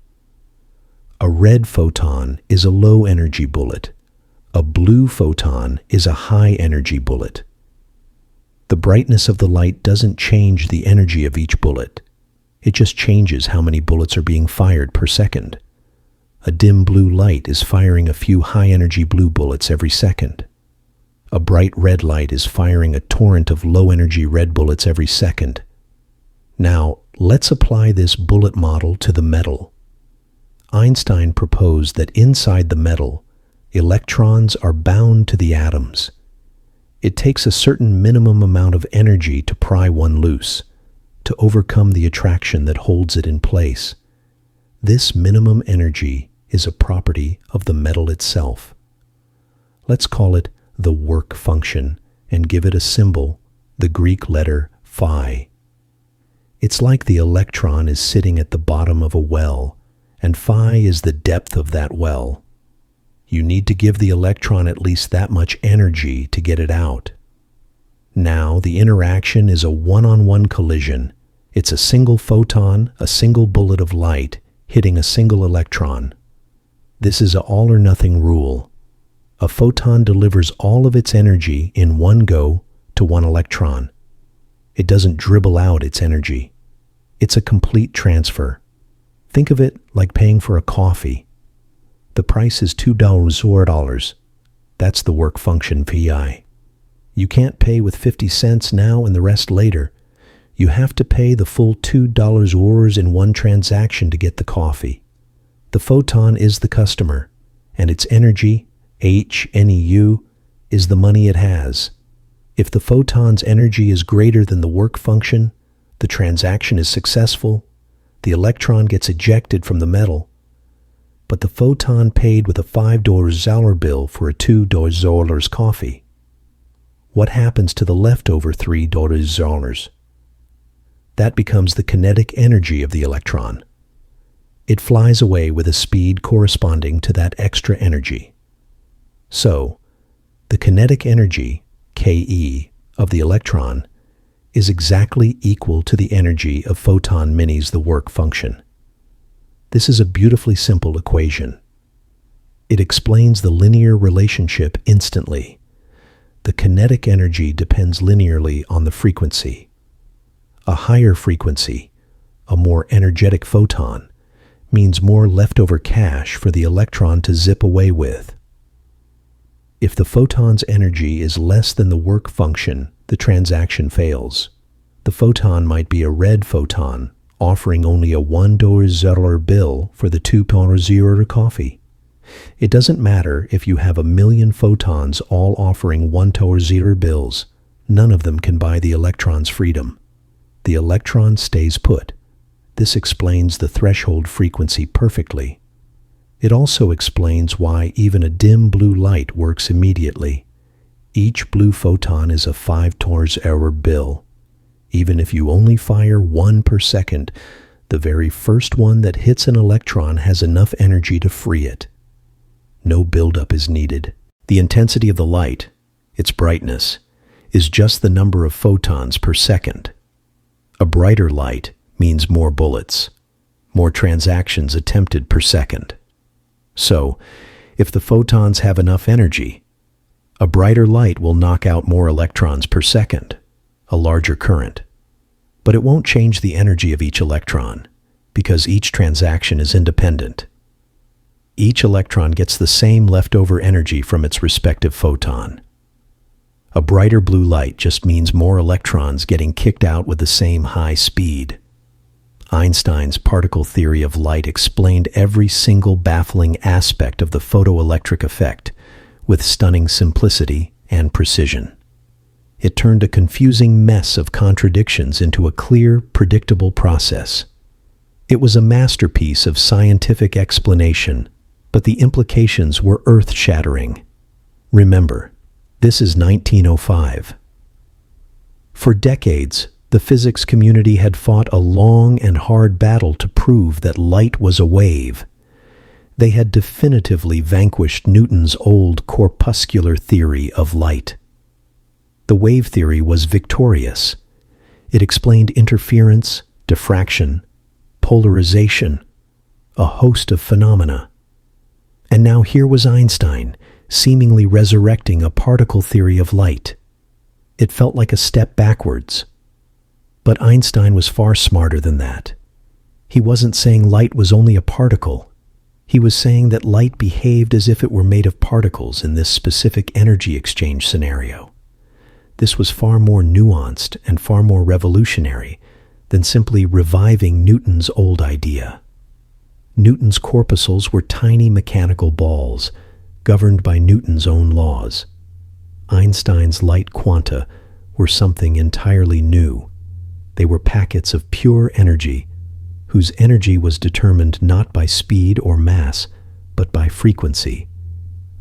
A red photon is a low-energy bullet. A blue photon is a high-energy bullet. The brightness of the light doesn't change the energy of each bullet. It just changes how many bullets are being fired per second. A dim blue light is firing a few high-energy blue bullets every second. A bright red light is firing a torrent of low-energy red bullets every second. Now, let's apply this bullet model to the metal. Einstein proposed that inside the metal, electrons are bound to the atoms. It takes a certain minimum amount of energy to pry one loose, to overcome the attraction that holds it in place. This minimum energy is a property of the metal itself. Let's call it the work function and give it a symbol, the Greek letter phi. It's like the electron is sitting at the bottom of a well, and phi is the depth of that well. You need to give the electron at least that much energy to get it out. Now, the interaction is a one-on-one collision. It's a single photon, a single bullet of light, hitting a single electron. This is an all-or-nothing rule. A photon delivers all of its energy in one go to one electron. It doesn't dribble out its energy. It's a complete transfer. Think of it like paying for a coffee. The price is $2 or dollars. That's the work function PI. You can't pay with 50 cents now and the rest later. You have to pay the full $2 hours in one transaction to get the coffee. The photon is the customer, and its energy, HNEU, is the money it has. If the photon's energy is greater than the work function, the transaction is successful, the electron gets ejected from the metal. But the photon paid with a $5 bill for a $2 coffee. What happens to the leftover $3? That becomes the kinetic energy of the electron. It flies away with a speed corresponding to that extra energy. So, the kinetic energy, Ke, of the electron is exactly equal to the energy of photon minis, the work function. This is a beautifully simple equation. It explains the linear relationship instantly. The kinetic energy depends linearly on the frequency. A higher frequency, a more energetic photon, means more leftover cash for the electron to zip away with. If the photon's energy is less than the work function, the transaction fails. The photon might be a red photon, offering only a $1 bill for the $2 coffee. It doesn't matter if you have 1,000,000 photons all offering $1 bills. None of them can buy the electron's freedom. The electron stays put. This explains the threshold frequency perfectly. It also explains why even a dim blue light works immediately. Each blue photon is a $5 bill. Even if you only fire one per second, the very first one that hits an electron has enough energy to free it. No buildup is needed. The intensity of the light, its brightness, is just the number of photons per second. A brighter light means more bullets, more transactions attempted per second. So, if the photons have enough energy, a brighter light will knock out more electrons per second, a larger current. But it won't change the energy of each electron, because each transaction is independent. Each electron gets the same leftover energy from its respective photon. A brighter blue light just means more electrons getting kicked out with the same high speed. Einstein's particle theory of light explained every single baffling aspect of the photoelectric effect with stunning simplicity and precision. It turned a confusing mess of contradictions into a clear, predictable process. It was a masterpiece of scientific explanation, but the implications were earth-shattering. Remember, this is 1905. For decades, the physics community had fought a long and hard battle to prove that light was a wave. They had definitively vanquished Newton's old corpuscular theory of light. The wave theory was victorious. It explained interference, diffraction, polarization, a host of phenomena. And now here was Einstein, seemingly resurrecting a particle theory of light. It felt like a step backwards. But Einstein was far smarter than that. He wasn't saying light was only a particle. He was saying that light behaved as if it were made of particles in this specific energy exchange scenario. This was far more nuanced and far more revolutionary than simply reviving Newton's old idea. Newton's corpuscles were tiny mechanical balls, governed by Newton's own laws. Einstein's light quanta were something entirely new. They were packets of pure energy, whose energy was determined not by speed or mass, but by frequency,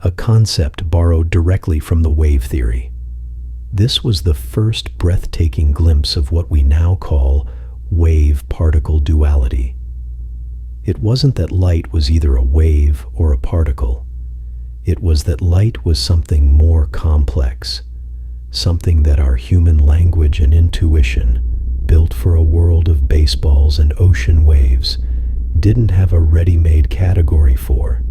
a concept borrowed directly from the wave theory. This was the first breathtaking glimpse of what we now call wave-particle duality. It wasn't that light was either a wave or a particle. It was that light was something more complex, something that our human language and intuition, built for a world of baseballs and ocean waves, didn't have a ready-made category for.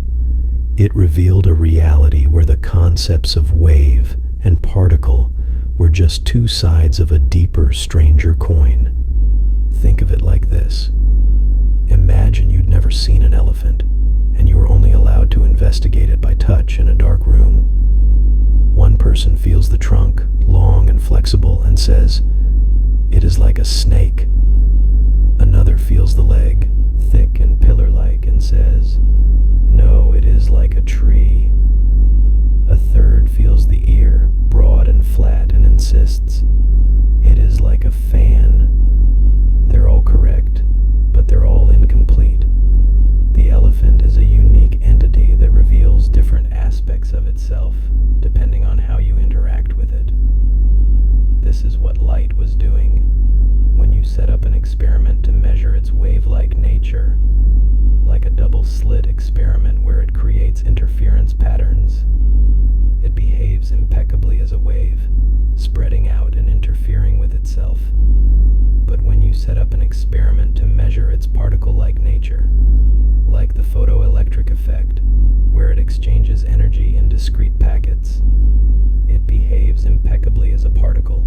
It revealed a reality where the concepts of wave and particle were just two sides of a deeper, stranger coin. Think of it like this. Imagine imagine you'd never seen an elephant, and you were only allowed to investigate it by touch in a dark room. One person feels the trunk, long and flexible, and says, "It is like a snake." Another feels the leg, thick and pillar-like, and says, "No, it is like a tree." A third feels the ear, broad and flat, and insists, "It is like a fan." They're all correct, but they're all incomplete. The elephant is a unique entity that reveals different aspects of itself, depending on how you interact with it. This is what light was doing. When you set up an experiment to measure its wave-like nature, like a double-slit experiment where it creates interference patterns, it behaves impeccably as a wave, spreading out and interfering with itself. But when you set up an experiment to measure its particle-like nature, like the photoelectric effect, where it exchanges energy in discrete packets, it behaves impeccably as a particle,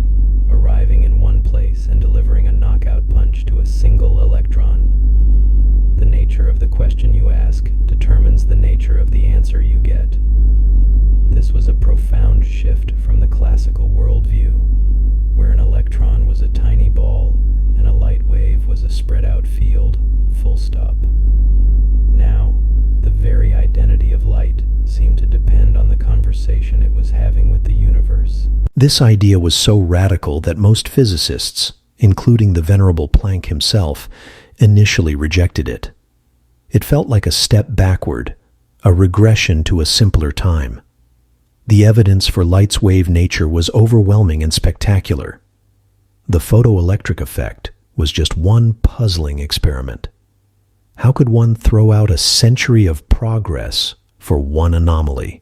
arriving in one place and delivering a knockout punch to a single electron. The nature of the question you ask determines the nature of the answer you get. This was a profound shift from the classical worldview, where an electron was a tiny ball and a light wave was a spread-out field, full stop. Now, the very identity of light seemed to depend on the conversation it was having with the universe. This idea was so radical that most physicists, including the venerable Planck himself, initially rejected it. It felt like a step backward, a regression to a simpler time. The evidence for light's wave nature was overwhelming and spectacular. The photoelectric effect was just one puzzling experiment. How could one throw out a century of progress for one anomaly?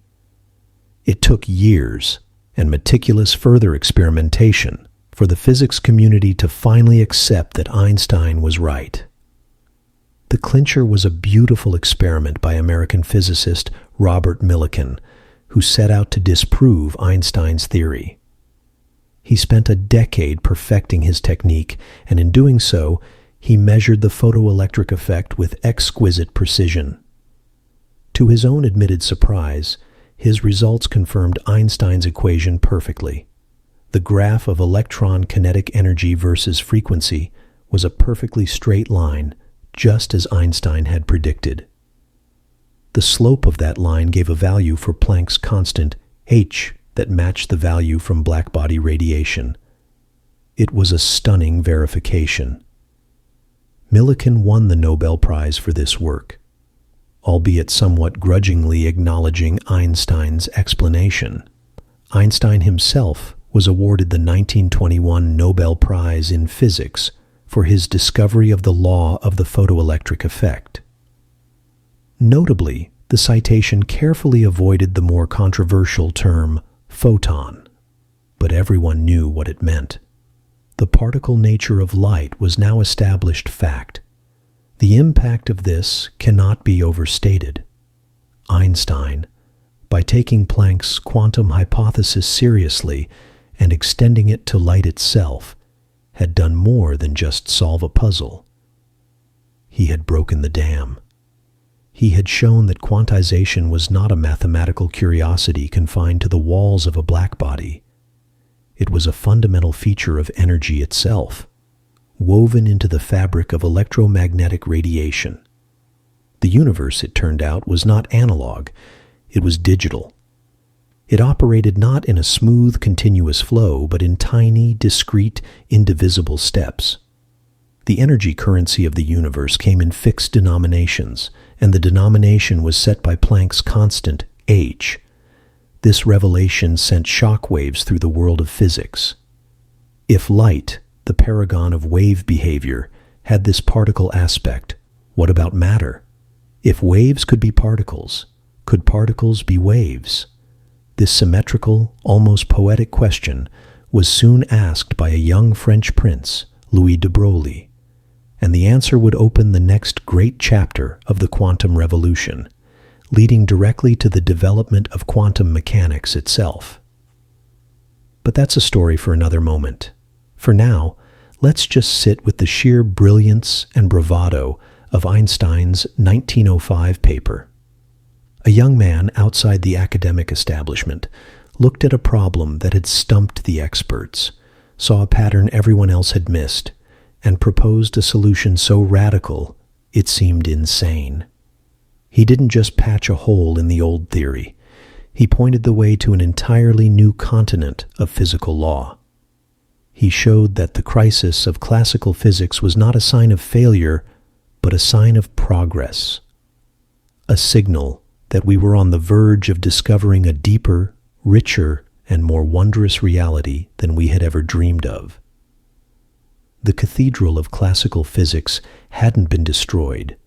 It took years and meticulous further experimentation for the physics community to finally accept that Einstein was right. The clincher was a beautiful experiment by American physicist Robert Millikan, who set out to disprove Einstein's theory. He spent a decade perfecting his technique, and in doing so, he measured the photoelectric effect with exquisite precision. To his own admitted surprise, his results confirmed Einstein's equation perfectly. The graph of electron kinetic energy versus frequency was a perfectly straight line, just as Einstein had predicted. The slope of that line gave a value for Planck's constant, h, that matched the value from blackbody radiation. It was a stunning verification. Millikan won the Nobel Prize for this work, albeit somewhat grudgingly acknowledging Einstein's explanation. Einstein himself was awarded the 1921 Nobel Prize in Physics for his discovery of the law of the photoelectric effect. Notably, the citation carefully avoided the more controversial term photon, but everyone knew what it meant. The particle nature of light was now established fact. The impact of this cannot be overstated. Einstein, by taking Planck's quantum hypothesis seriously and extending it to light itself, had done more than just solve a puzzle. He had broken the dam. He had shown that quantization was not a mathematical curiosity confined to the walls of a blackbody. It was a fundamental feature of energy itself, woven into the fabric of electromagnetic radiation. The universe, it turned out, was not analog, it was digital. It operated not in a smooth, continuous flow, but in tiny, discrete, indivisible steps. The energy currency of the universe came in fixed denominations, and the denomination was set by Planck's constant, h. This revelation sent shock waves through the world of physics. If light, the paragon of wave behavior, had this particle aspect, what about matter? If waves could be particles, could particles be waves? This symmetrical, almost poetic question was soon asked by a young French prince, Louis de Broglie, and the answer would open the next great chapter of the quantum revolution, leading directly to the development of quantum mechanics itself. But that's a story for another moment. For now, let's just sit with the sheer brilliance and bravado of Einstein's 1905 paper. A young man outside the academic establishment looked at a problem that had stumped the experts, saw a pattern everyone else had missed, and proposed a solution so radical it seemed insane. He didn't just patch a hole in the old theory. He pointed the way to an entirely new continent of physical law. He showed that the crisis of classical physics was not a sign of failure, but a sign of progress, a signal that we were on the verge of discovering a deeper, richer, and more wondrous reality than we had ever dreamed of. The cathedral of classical physics hadn't been destroyed.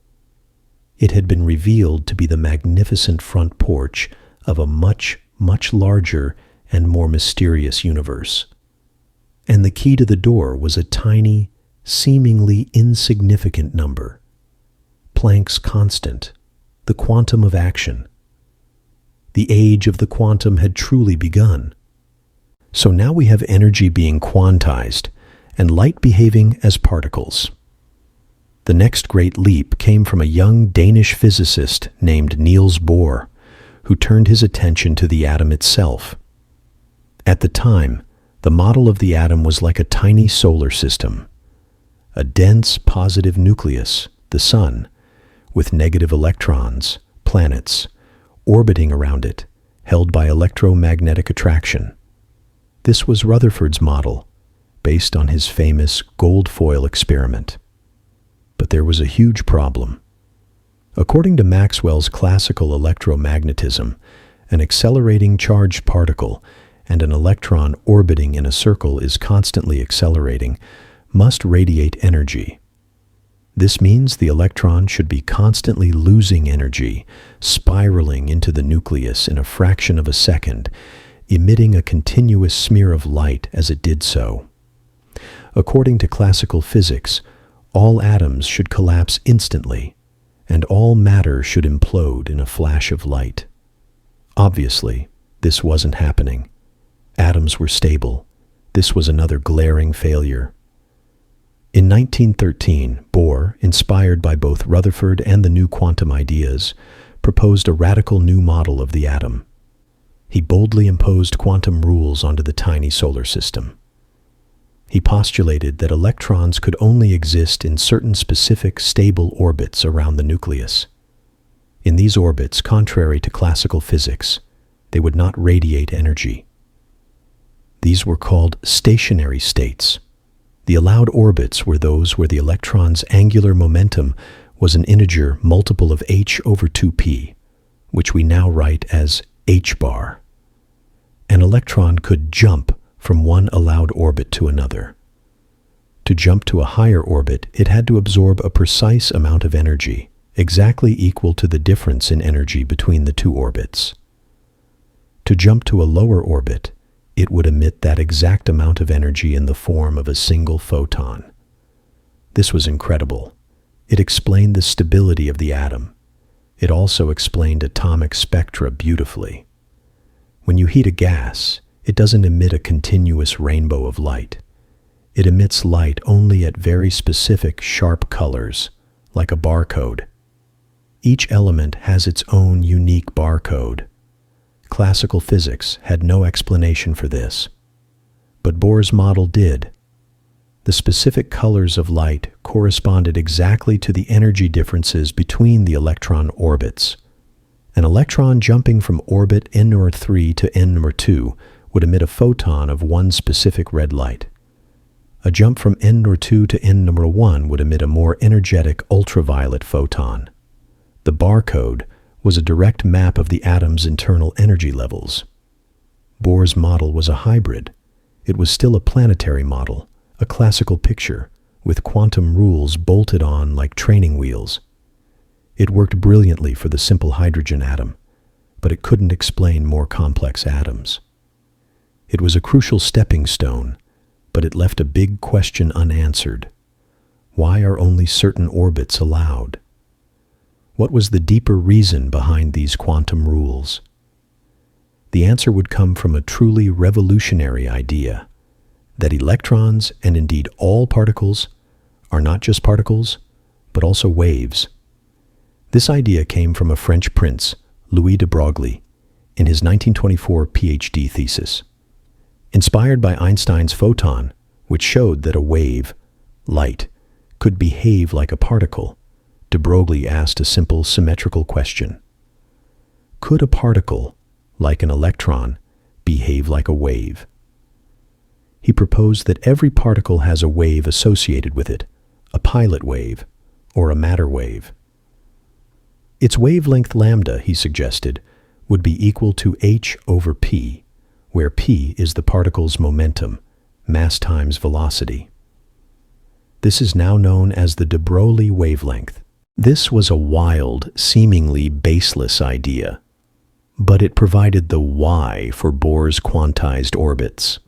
It had been revealed to be the magnificent front porch of a much, much larger and more mysterious universe. And the key to the door was a tiny, seemingly insignificant number. Planck's constant, the quantum of action. The age of the quantum had truly begun. So now we have energy being quantized and light behaving as particles. The next great leap came from a young Danish physicist named Niels Bohr, who turned his attention to the atom itself. At the time, the model of the atom was like a tiny solar system, a dense positive nucleus, the sun, with negative electrons, planets, orbiting around it, held by electromagnetic attraction. This was Rutherford's model, based on his famous gold foil experiment. But there was a huge problem. According to Maxwell's classical electromagnetism, an accelerating charged particle and an electron orbiting in a circle is constantly accelerating, must radiate energy. This means the electron should be constantly losing energy, spiraling into the nucleus in a fraction of a second, emitting a continuous smear of light as it did so. According to classical physics, all atoms should collapse instantly, and all matter should implode in a flash of light. Obviously, this wasn't happening. Atoms were stable. This was another glaring failure. In 1913, Bohr, inspired by both Rutherford and the new quantum ideas, proposed a radical new model of the atom. He boldly imposed quantum rules onto the tiny solar system. He postulated that electrons could only exist in certain specific stable orbits around the nucleus. In these orbits, contrary to classical physics, they would not radiate energy. These were called stationary states. The allowed orbits were those where the electron's angular momentum was an integer multiple of h over 2p, which we now write as h bar. An electron could jump from one allowed orbit to another. To jump to a higher orbit, it had to absorb a precise amount of energy, exactly equal to the difference in energy between the two orbits. To jump to a lower orbit, it would emit that exact amount of energy in the form of a single photon. This was incredible. It explained the stability of the atom. It also explained atomic spectra beautifully. When you heat a gas, it doesn't emit a continuous rainbow of light. It emits light only at very specific sharp colors, like a barcode. Each element has its own unique barcode. Classical physics had no explanation for this, but Bohr's model did. The specific colors of light corresponded exactly to the energy differences between the electron orbits. An electron jumping from orbit n-3 to n-2 would emit a photon of one specific red light. A jump from n-2 to n-1 would emit a more energetic ultraviolet photon. The barcode was a direct map of the atom's internal energy levels. Bohr's model was a hybrid. It was still a planetary model, a classical picture, with quantum rules bolted on like training wheels. It worked brilliantly for the simple hydrogen atom, but it couldn't explain more complex atoms. It was a crucial stepping stone, but it left a big question unanswered. Why are only certain orbits allowed? What was the deeper reason behind these quantum rules? The answer would come from a truly revolutionary idea, that electrons, and indeed all particles, are not just particles, but also waves. This idea came from a French prince, Louis de Broglie, in his 1924 PhD thesis. Inspired by Einstein's photon, which showed that a wave, light, could behave like a particle, de Broglie asked a simple symmetrical question. Could a particle, like an electron, behave like a wave? He proposed that every particle has a wave associated with it, a pilot wave, or a matter wave. Its wavelength lambda, he suggested, would be equal to h over p, where p is the particle's momentum, mass times velocity. This is now known as the de Broglie wavelength. This was a wild, seemingly baseless idea, but it provided the why for Bohr's quantized orbits.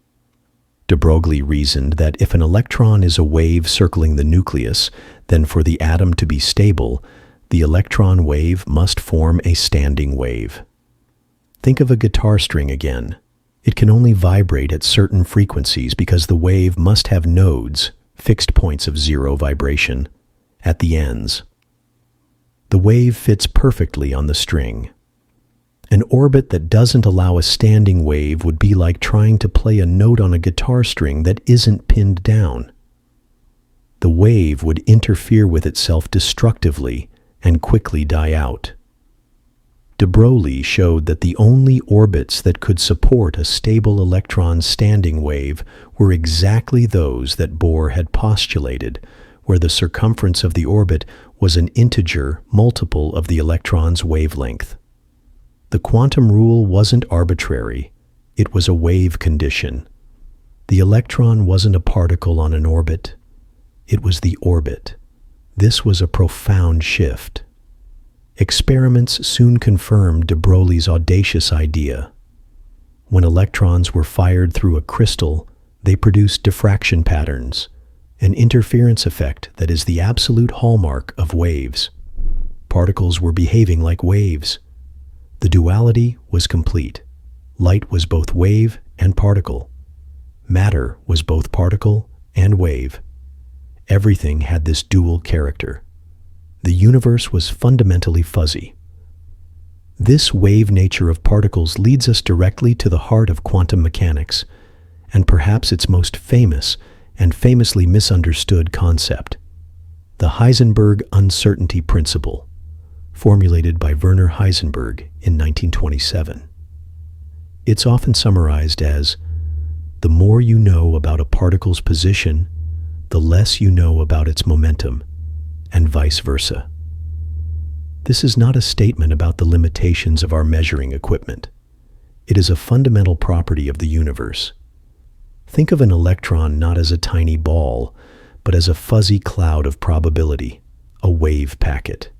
De Broglie reasoned that if an electron is a wave circling the nucleus, then for the atom to be stable, the electron wave must form a standing wave. Think of a guitar string again. It can only vibrate at certain frequencies because the wave must have nodes, fixed points of zero vibration, at the ends. The wave fits perfectly on the string. An orbit that doesn't allow a standing wave would be like trying to play a note on a guitar string that isn't pinned down. The wave would interfere with itself destructively and quickly die out. De Broglie showed that the only orbits that could support a stable electron standing wave were exactly those that Bohr had postulated, where the circumference of the orbit was an integer multiple of the electron's wavelength. The quantum rule wasn't arbitrary, it was a wave condition. The electron wasn't a particle on an orbit, it was the orbit. This was a profound shift. Experiments soon confirmed de Broglie's audacious idea. When electrons were fired through a crystal, they produced diffraction patterns, an interference effect that is the absolute hallmark of waves. Particles were behaving like waves. The duality was complete. Light was both wave and particle. Matter was both particle and wave. Everything had this dual character. The universe was fundamentally fuzzy. This wave nature of particles leads us directly to the heart of quantum mechanics, and perhaps its most famous and famously misunderstood concept, the Heisenberg uncertainty principle, formulated by Werner Heisenberg in 1927. It's often summarized as, the more you know about a particle's position, the less you know about its momentum, and vice versa. This is not a statement about the limitations of our measuring equipment. It is a fundamental property of the universe. Think of an electron not as a tiny ball, but as a fuzzy cloud of probability, a wave packet.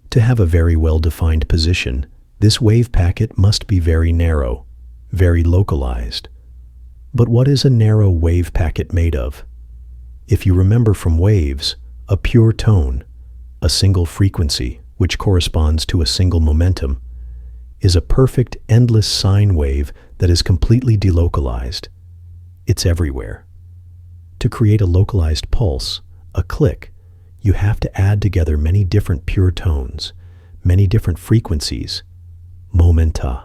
To have a very well-defined position, this wave packet must be very narrow, very localized. But what is a narrow wave packet made of? If you remember from waves, a pure tone, a single frequency, which corresponds to a single momentum, is a perfect endless sine wave that is completely delocalized. It's everywhere. To create a localized pulse, a click, you have to add together many different pure tones, many different frequencies, momenta.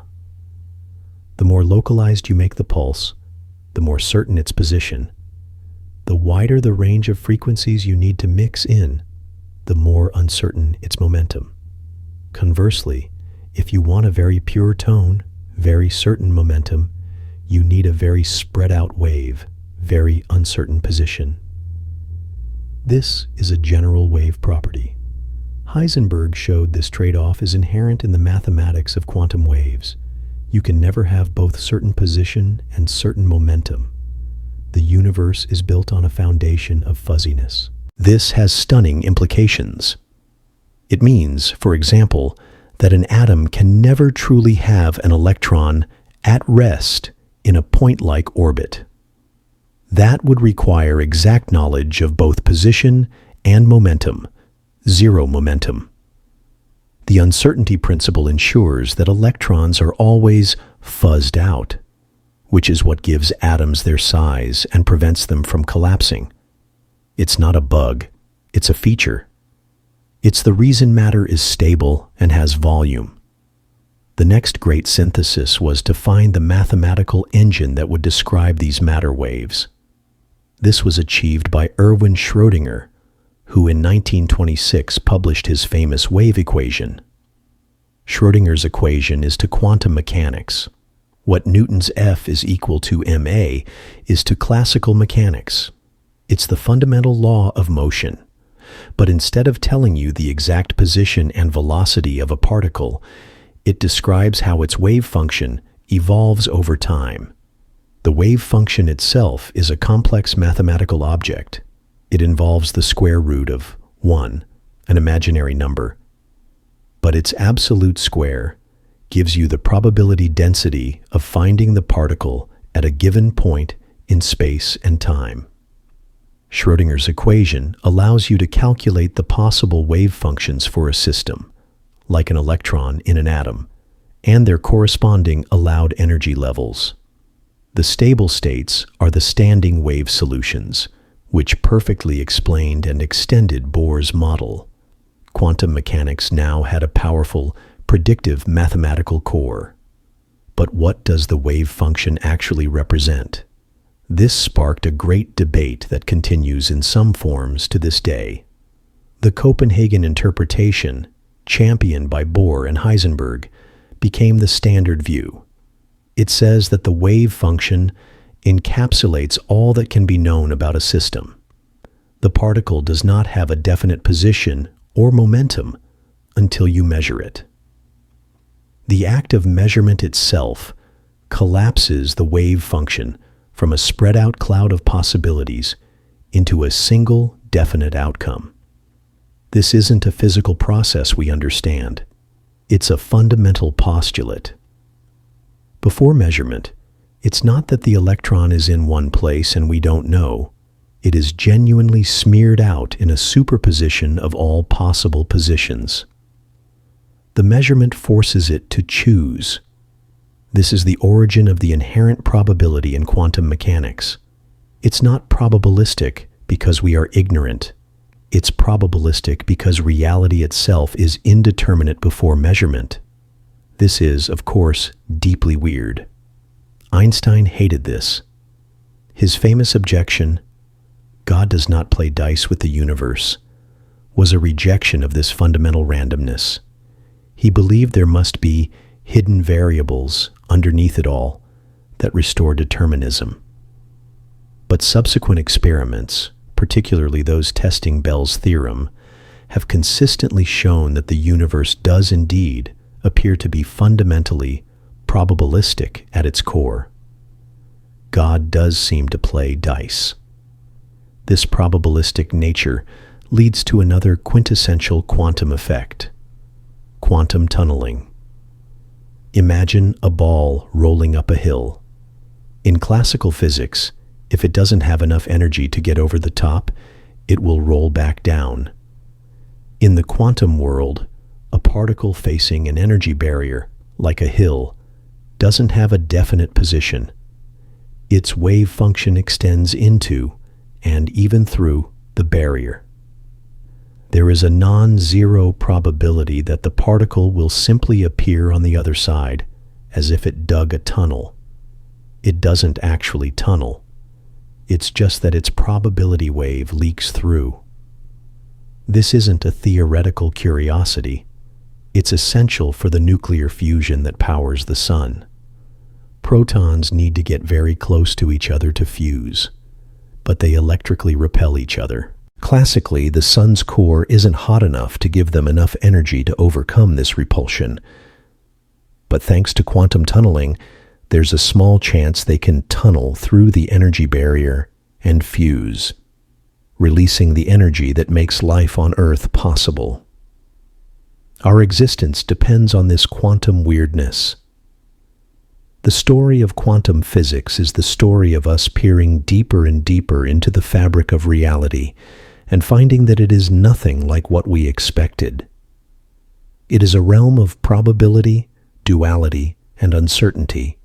The more localized you make the pulse, the more certain its position. The wider the range of frequencies you need to mix in, the more uncertain its momentum. Conversely, if you want a very pure tone, very certain momentum, you need a very spread out wave, very uncertain position. This is a general wave property. Heisenberg showed this trade-off is inherent in the mathematics of quantum waves. You can never have both certain position and certain momentum. The universe is built on a foundation of fuzziness. This has stunning implications. It means, for example, that an atom can never truly have an electron at rest in a point-like orbit. That would require exact knowledge of both position and momentum, zero momentum. The uncertainty principle ensures that electrons are always fuzzed out, which is what gives atoms their size and prevents them from collapsing. It's not a bug, It's a feature. It's the reason matter is stable and has volume. The next great synthesis was to find the mathematical engine that would describe these matter waves. This was achieved by Erwin Schrödinger, who in 1926 published his famous wave equation. Schrödinger's equation is to quantum mechanics what Newton's F is equal to ma is to classical mechanics. It's the fundamental law of motion. But instead of telling you the exact position and velocity of a particle, it describes how its wave function evolves over time. The wave function itself is a complex mathematical object. It involves the square root of 1, an imaginary number. But its absolute square gives you the probability density of finding the particle at a given point in space and time. Schrödinger's equation allows you to calculate the possible wave functions for a system, like an electron in an atom, and their corresponding allowed energy levels. The stable states are the standing wave solutions, which perfectly explained and extended Bohr's model. Quantum mechanics now had a powerful, predictive mathematical core. But what does the wave function actually represent? This sparked a great debate that continues in some forms to this day. The Copenhagen interpretation, championed by Bohr and Heisenberg, became the standard view. It says that the wave function encapsulates all that can be known about a system. The particle does not have a definite position or momentum until you measure it. The act of measurement itself collapses the wave function from a spread-out cloud of possibilities into a single definite outcome. This isn't a physical process we understand. It's a fundamental postulate. Before measurement, it's not that the electron is in one place and we don't know. It is genuinely smeared out in a superposition of all possible positions. The measurement forces it to choose. This is the origin of the inherent probability in quantum mechanics. It's not probabilistic because we are ignorant. It's probabilistic because reality itself is indeterminate before measurement. This is, of course, deeply weird. Einstein hated this. His famous objection, "God does not play dice with the universe," was a rejection of this fundamental randomness. He believed there must be hidden variables underneath it all that restore determinism. But subsequent experiments, particularly those testing Bell's theorem, have consistently shown that the universe does indeed appear to be fundamentally probabilistic at its core. God does seem to play dice. This probabilistic nature leads to another quintessential quantum effect: quantum tunneling. Imagine a ball rolling up a hill. In classical physics, if it doesn't have enough energy to get over the top, it will roll back down. In the quantum world, a particle facing an energy barrier, like a hill, doesn't have a definite position. Its wave function extends into, and even through, the barrier. There is a non-zero probability that the particle will simply appear on the other side, as if it dug a tunnel. It doesn't actually tunnel. It's just that its probability wave leaks through. This isn't a theoretical curiosity. It's essential for the nuclear fusion that powers the sun. Protons need to get very close to each other to fuse, but they electrically repel each other. Classically, the sun's core isn't hot enough to give them enough energy to overcome this repulsion. But thanks to quantum tunneling, there's a small chance they can tunnel through the energy barrier and fuse, releasing the energy that makes life on Earth possible. Our existence depends on this quantum weirdness. The story of quantum physics is the story of us peering deeper and deeper into the fabric of reality and finding that it is nothing like what we expected. It is a realm of probability, duality, and uncertainty.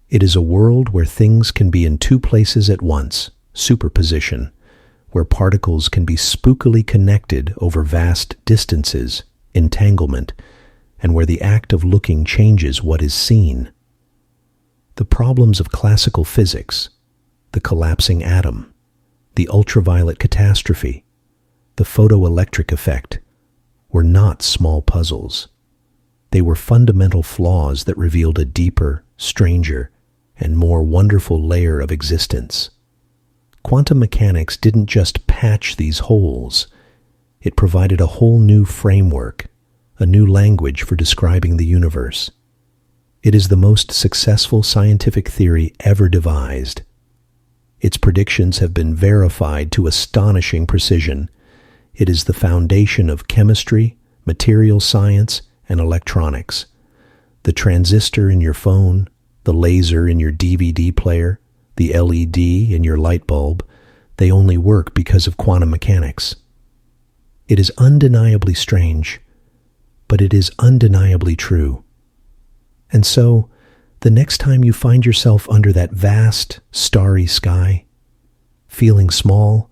It is a world where things can be in two places at once, superposition, where particles can be spookily connected over vast distances, entanglement, and where the act of looking changes what is seen. The problems of classical physics, the collapsing atom, the ultraviolet catastrophe, the photoelectric effect, were not small puzzles. They were fundamental flaws that revealed a deeper, stranger, and more wonderful layer of existence. Quantum mechanics didn't just patch these holes. It provided a whole new framework, a new language for describing the universe. It is the most successful scientific theory ever devised. Its predictions have been verified to astonishing precision. It is the foundation of chemistry, material science, and electronics. The transistor in your phone, the laser in your DVD player, the LED in your light bulb, they only work because of quantum mechanics. It is undeniably strange, but it is undeniably true. And so, the next time you find yourself under that vast, starry sky, feeling small,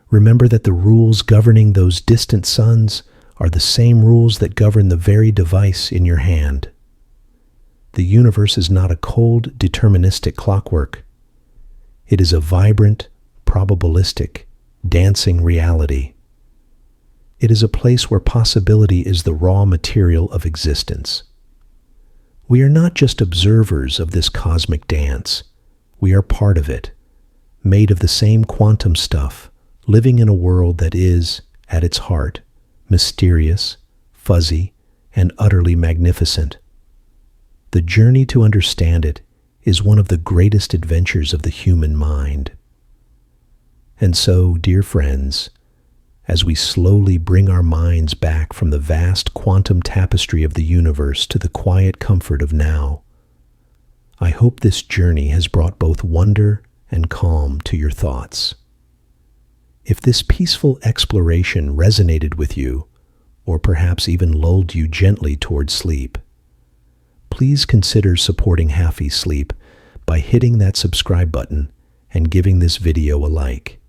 remember that the rules governing those distant suns are the same rules that govern the very device in your hand. The universe is not a cold, deterministic clockwork. It is a vibrant, probabilistic, dancing reality. It is a place where possibility is the raw material of existence. We are not just observers of this cosmic dance. We are part of it, made of the same quantum stuff, living in a world that is, at its heart, mysterious, fuzzy, and utterly magnificent. The journey to understand it is one of the greatest adventures of the human mind. And so, dear friends, as we slowly bring our minds back from the vast quantum tapestry of the universe to the quiet comfort of now, I hope this journey has brought both wonder and calm to your thoughts. If this peaceful exploration resonated with you, or perhaps even lulled you gently toward sleep, please consider supporting Hafee Sleep by hitting that subscribe button and giving this video a like.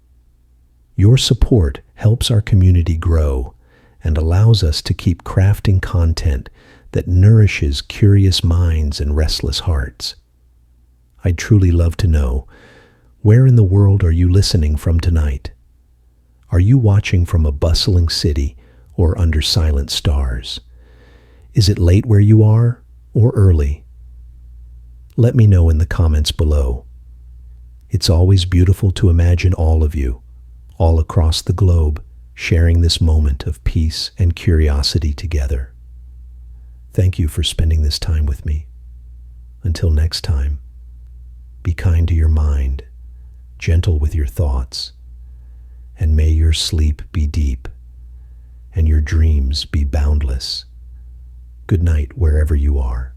Your support helps our community grow and allows us to keep crafting content that nourishes curious minds and restless hearts. I'd truly love to know, where in the world are you listening from tonight? Are you watching from a bustling city or under silent stars? Is it late where you are or early? Let me know in the comments below. It's always beautiful to imagine all of you, all across the globe, sharing this moment of peace and curiosity together. Thank you for spending this time with me. Until next time, be kind to your mind, gentle with your thoughts, and may your sleep be deep and your dreams be boundless. Good night wherever you are.